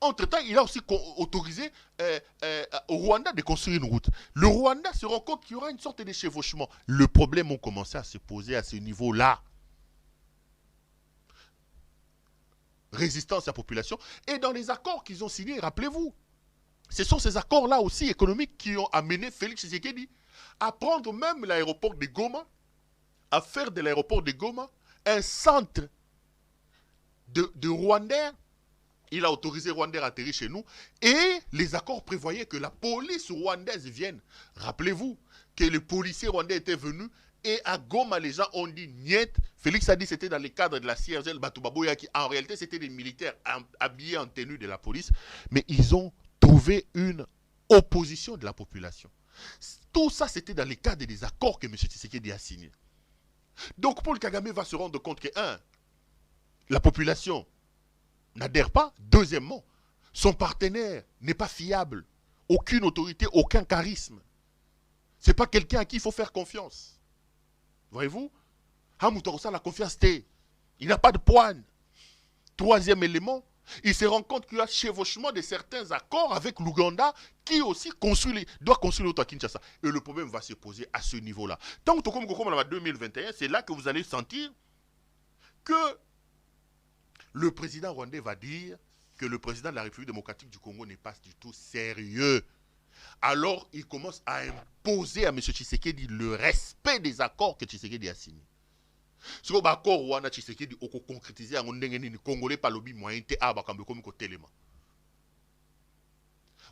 Entre-temps, il a aussi autorisé au Rwanda de construire une route. Le Rwanda se rend compte qu'il y aura une sorte de chevauchement. Le problème a commencé à se poser à ce niveau-là. Résistance à la population. Et dans les accords qu'ils ont signés, rappelez-vous, ce sont ces accords-là aussi économiques qui ont amené Félix Tshisekedi à prendre même l'aéroport de Goma, à faire de l'aéroport de Goma un centre de Rwandais. Il a autorisé Rwandais à atterrir chez nous. Et les accords prévoyaient que la police rwandaise vienne. Rappelez-vous que les policiers rwandais étaient venus. Et à Goma, les gens ont dit niet. Félix a dit que c'était dans le cadre de la CRGL Batubaboya, qui en réalité c'était des militaires habillés en tenue de la police. Mais ils ont trouvé une opposition de la population. Tout ça, c'était dans le cadre des accords que M. Tshisekedi a signés. Donc Paul Kagame va se rendre compte que, la population n'adhère pas. Deuxièmement, son partenaire n'est pas fiable. Aucune autorité, aucun charisme. Ce n'est pas quelqu'un à qui il faut faire confiance. Voyez-vous? La confiance, il n'a pas de poigne. Troisième élément, il se rend compte qu'il y a chevauchement de certains accords avec l'Ouganda qui aussi doit construire l'autre à Kinshasa. Et le problème va se poser à ce niveau-là. Tant que comme en 2021, c'est là que vous allez sentir que le président rwandais va dire que le président de la République démocratique du Congo n'est pas du tout sérieux. Alors, il commence à imposer à M. Tshisekedi le respect des accords que Tshisekedi a signés. Si vous avez un accord, Rwanda Tshisekedi a concrétisé les Congolais par le moyen de comme téléma.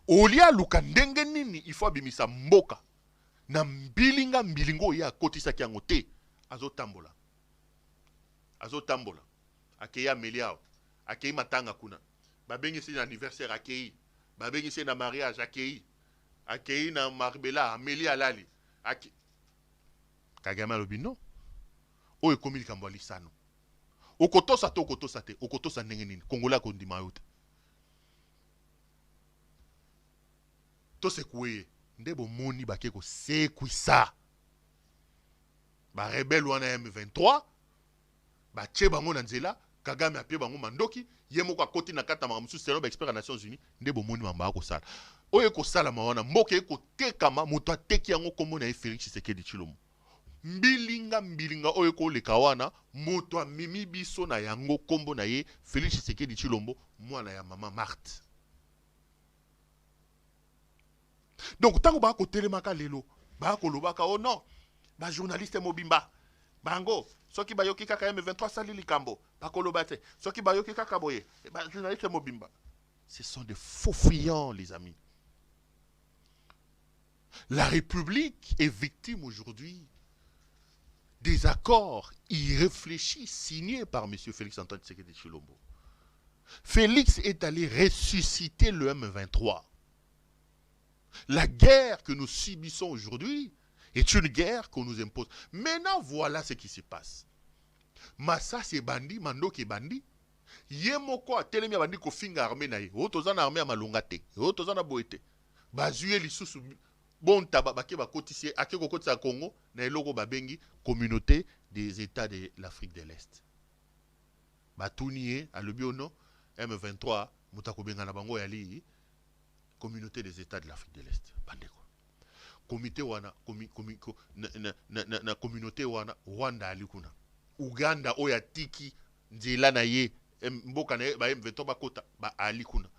Olia Lukandengenini, il faut abimisa mboka. Na mbilingo ya kotisa kiangote. Azotambola. Akeya meliao. Akei matanga kuna. Babengi si anniversaire akei. Babengi si na mariage akei. Akei na marbela melia lali. Kagame lobi non. Oye komili kambali sano. Okotosa te okotosa te. Okotosa ndenge nini. Kongola kondima yote. To se kuye. nde bomoni bakeko sekwisa ba rebelle wana M23 ba tche bango na nzela Kagame apie bango mandoki ye moko akoti na kata mamusu selo ba expert na Nations Unies nde bomoni mamba akosala oyo ekosala mawana mboka ekotekama moto ateki yango kombo na ye Félix Tshisekedi Tshilombo mbilinga oyo ekoleka wana moto amemi biso na yango kombo na ye Félix Tshisekedi Tshilombo mwana ya mama Marthe. Donc tango ba ko telemaka lelo ba ko lobaka oh non ba journaliste mobimba bango soki ba yoki kaka M23 sali likambo ba ko lobate soki ba yoki kaka boye ba journaliste mobimba. Ce sont des faux fuyants les amis. La République est victime aujourd'hui des accords irréfléchis signés par M. Félix Antoine Tshisekedi Tshilombo. Félix est allé ressusciter le M23. La guerre que nous subissons aujourd'hui est une guerre qu'on nous impose. Maintenant, voilà ce qui se passe. Massa c'est bandi, Mandok est bandi. Yemoko a telemi bandi ko finga armée na ye. Otozana armée a malongate. Otozana boete. Bazuye lisusu bon tababake ba kotisi akeko kotisa Congo na eloko babengi communauté des États de l'Afrique de l'Est. Batuniye a le biono M23 mutako benga na bango yali communauté des États de l'Afrique de l'Est. Bandeko. Comité wana na communauté wana Rwanda alikuna. Uganda oya tiki nzela na ye mboka na ba M23 bakota ba alikuna.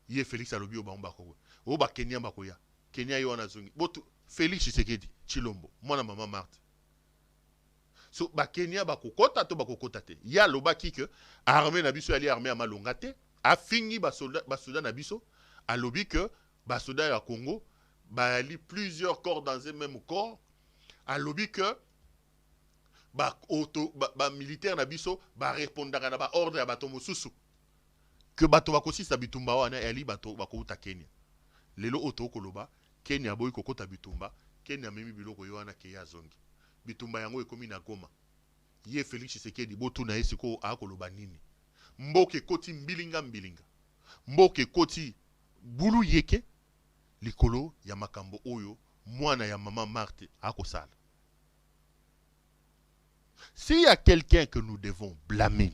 Ye Félix alobi obamba ko. O ba Kenya bakoya. Kenya yo wana zongi. Botu Félix Tshisekedi Tshilombo mwana mama Marthe. So ba Kenya bakokota to bakokota te. Ya lobaki ke armée na biso ali armée amalonga te. A fini ba soldat na biso. A lobby que ba soldat ya Congo ba ali plusieurs corps dans un même corps. A lobby que ba militaire na biso ba répondaka na ba ordre ya bato mosusu. Que bato bakosi sa bitumba wana ali bato bakouta Kenya. Lelo oto koloba Kenya boy kokota bitumba, Kenya memi biloko yo wana ke ya zongi. Bitumba yango ekomi na Goma. Ye Félix Tshisekedi botu na esiko akoloba nini. Mboke koti mbilinga. Mboke koti bulu yeke likolo ya makambo oyo mwana ya mama Marthe akosala. S'il y a quelqu'un que nous devons blâmer,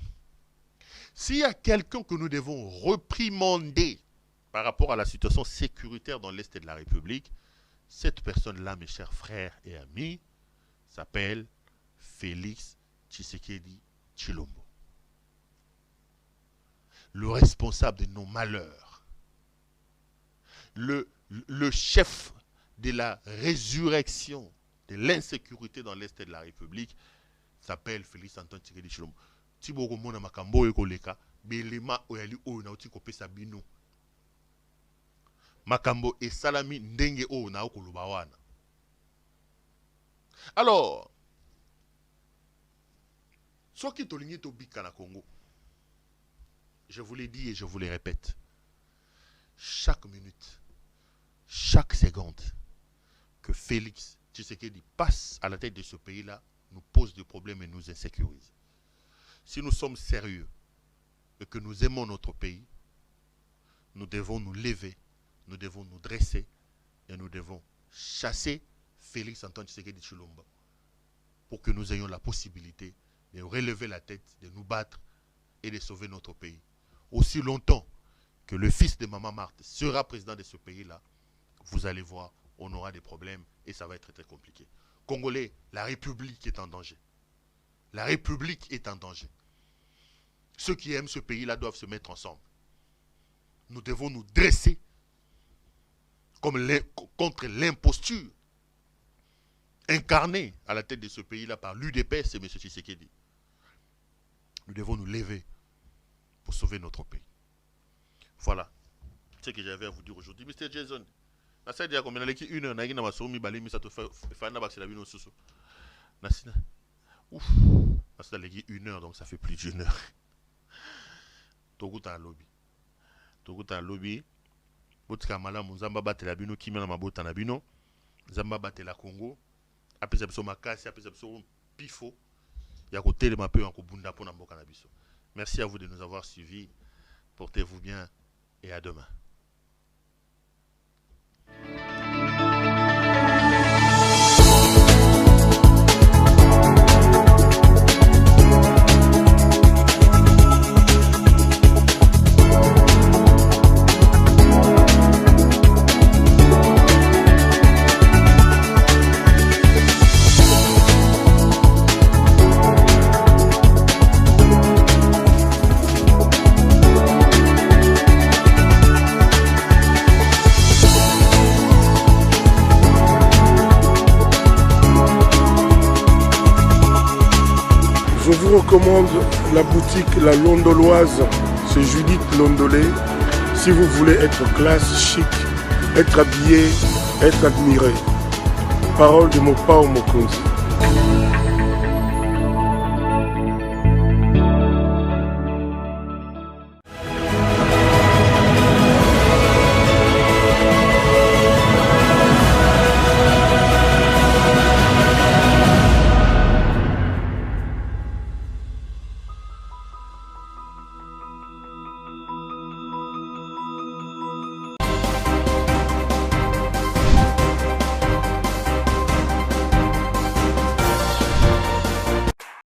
s'il y a quelqu'un que nous devons réprimander par rapport à la situation sécuritaire dans l'Est de la République, cette personne-là, mes chers frères et amis, s'appelle Félix Tshisekedi Tshilombo. Le responsable de nos malheurs, le chef de la résurrection de l'insécurité dans l'Est de la République s'appelle Félix Antoine Tshisekedi Tshilombo. Tiboko mona makambo ekoleka belema oyali oyo na uti kopesa bino. Makambo et salami ndenge o na okoloba wana. Alors, soki tolingi to bika na Congo, je vous l'ai dit et je vous le répète, chaque minute, chaque seconde que Félix Tshisekedi passe à la tête de ce pays-là nous pose des problèmes et nous insécurise. Si nous sommes sérieux et que nous aimons notre pays, nous devons nous lever, nous devons nous dresser et nous devons chasser Félix Antoine Tshisekedi Tshilombo pour que nous ayons la possibilité de relever la tête, de nous battre et de sauver notre pays. Aussi longtemps que le fils de Maman Marthe sera président de ce pays-là, vous allez voir, on aura des problèmes et ça va être très compliqué. Congolais, la République est en danger. La République est en danger. Ceux qui aiment ce pays-là doivent se mettre ensemble. Nous devons nous dresser contre l'imposture incarnée à la tête de ce pays-là par l'UDPS et M. Tshisekedi. Nous devons nous lever pour sauver notre pays. Voilà ce que j'avais à vous dire aujourd'hui. Mr. Jason, ça dit combien de une heure, na masomi bali mi ça te fait na ba la bino susu. Nasina. Ouf, ça légui une heure donc ça fait plus d'une heure. Toguta lobby. Toguta lobby. Botika malamu nzamba batela bino kimia na mabota na bino. Nzamba batela Congo. Apesa biso makasi, apesa biso pifo. Ya ko telema pe ya ko bunda pona mboka na biso. Merci à vous de nous avoir suivis. Portez-vous bien et à demain. vous recommande la boutique La Londoloise, c'est Judith Londolé. Si vous voulez être classe, chic, être habillé, être admiré. Parole de Mopao Mokonzi.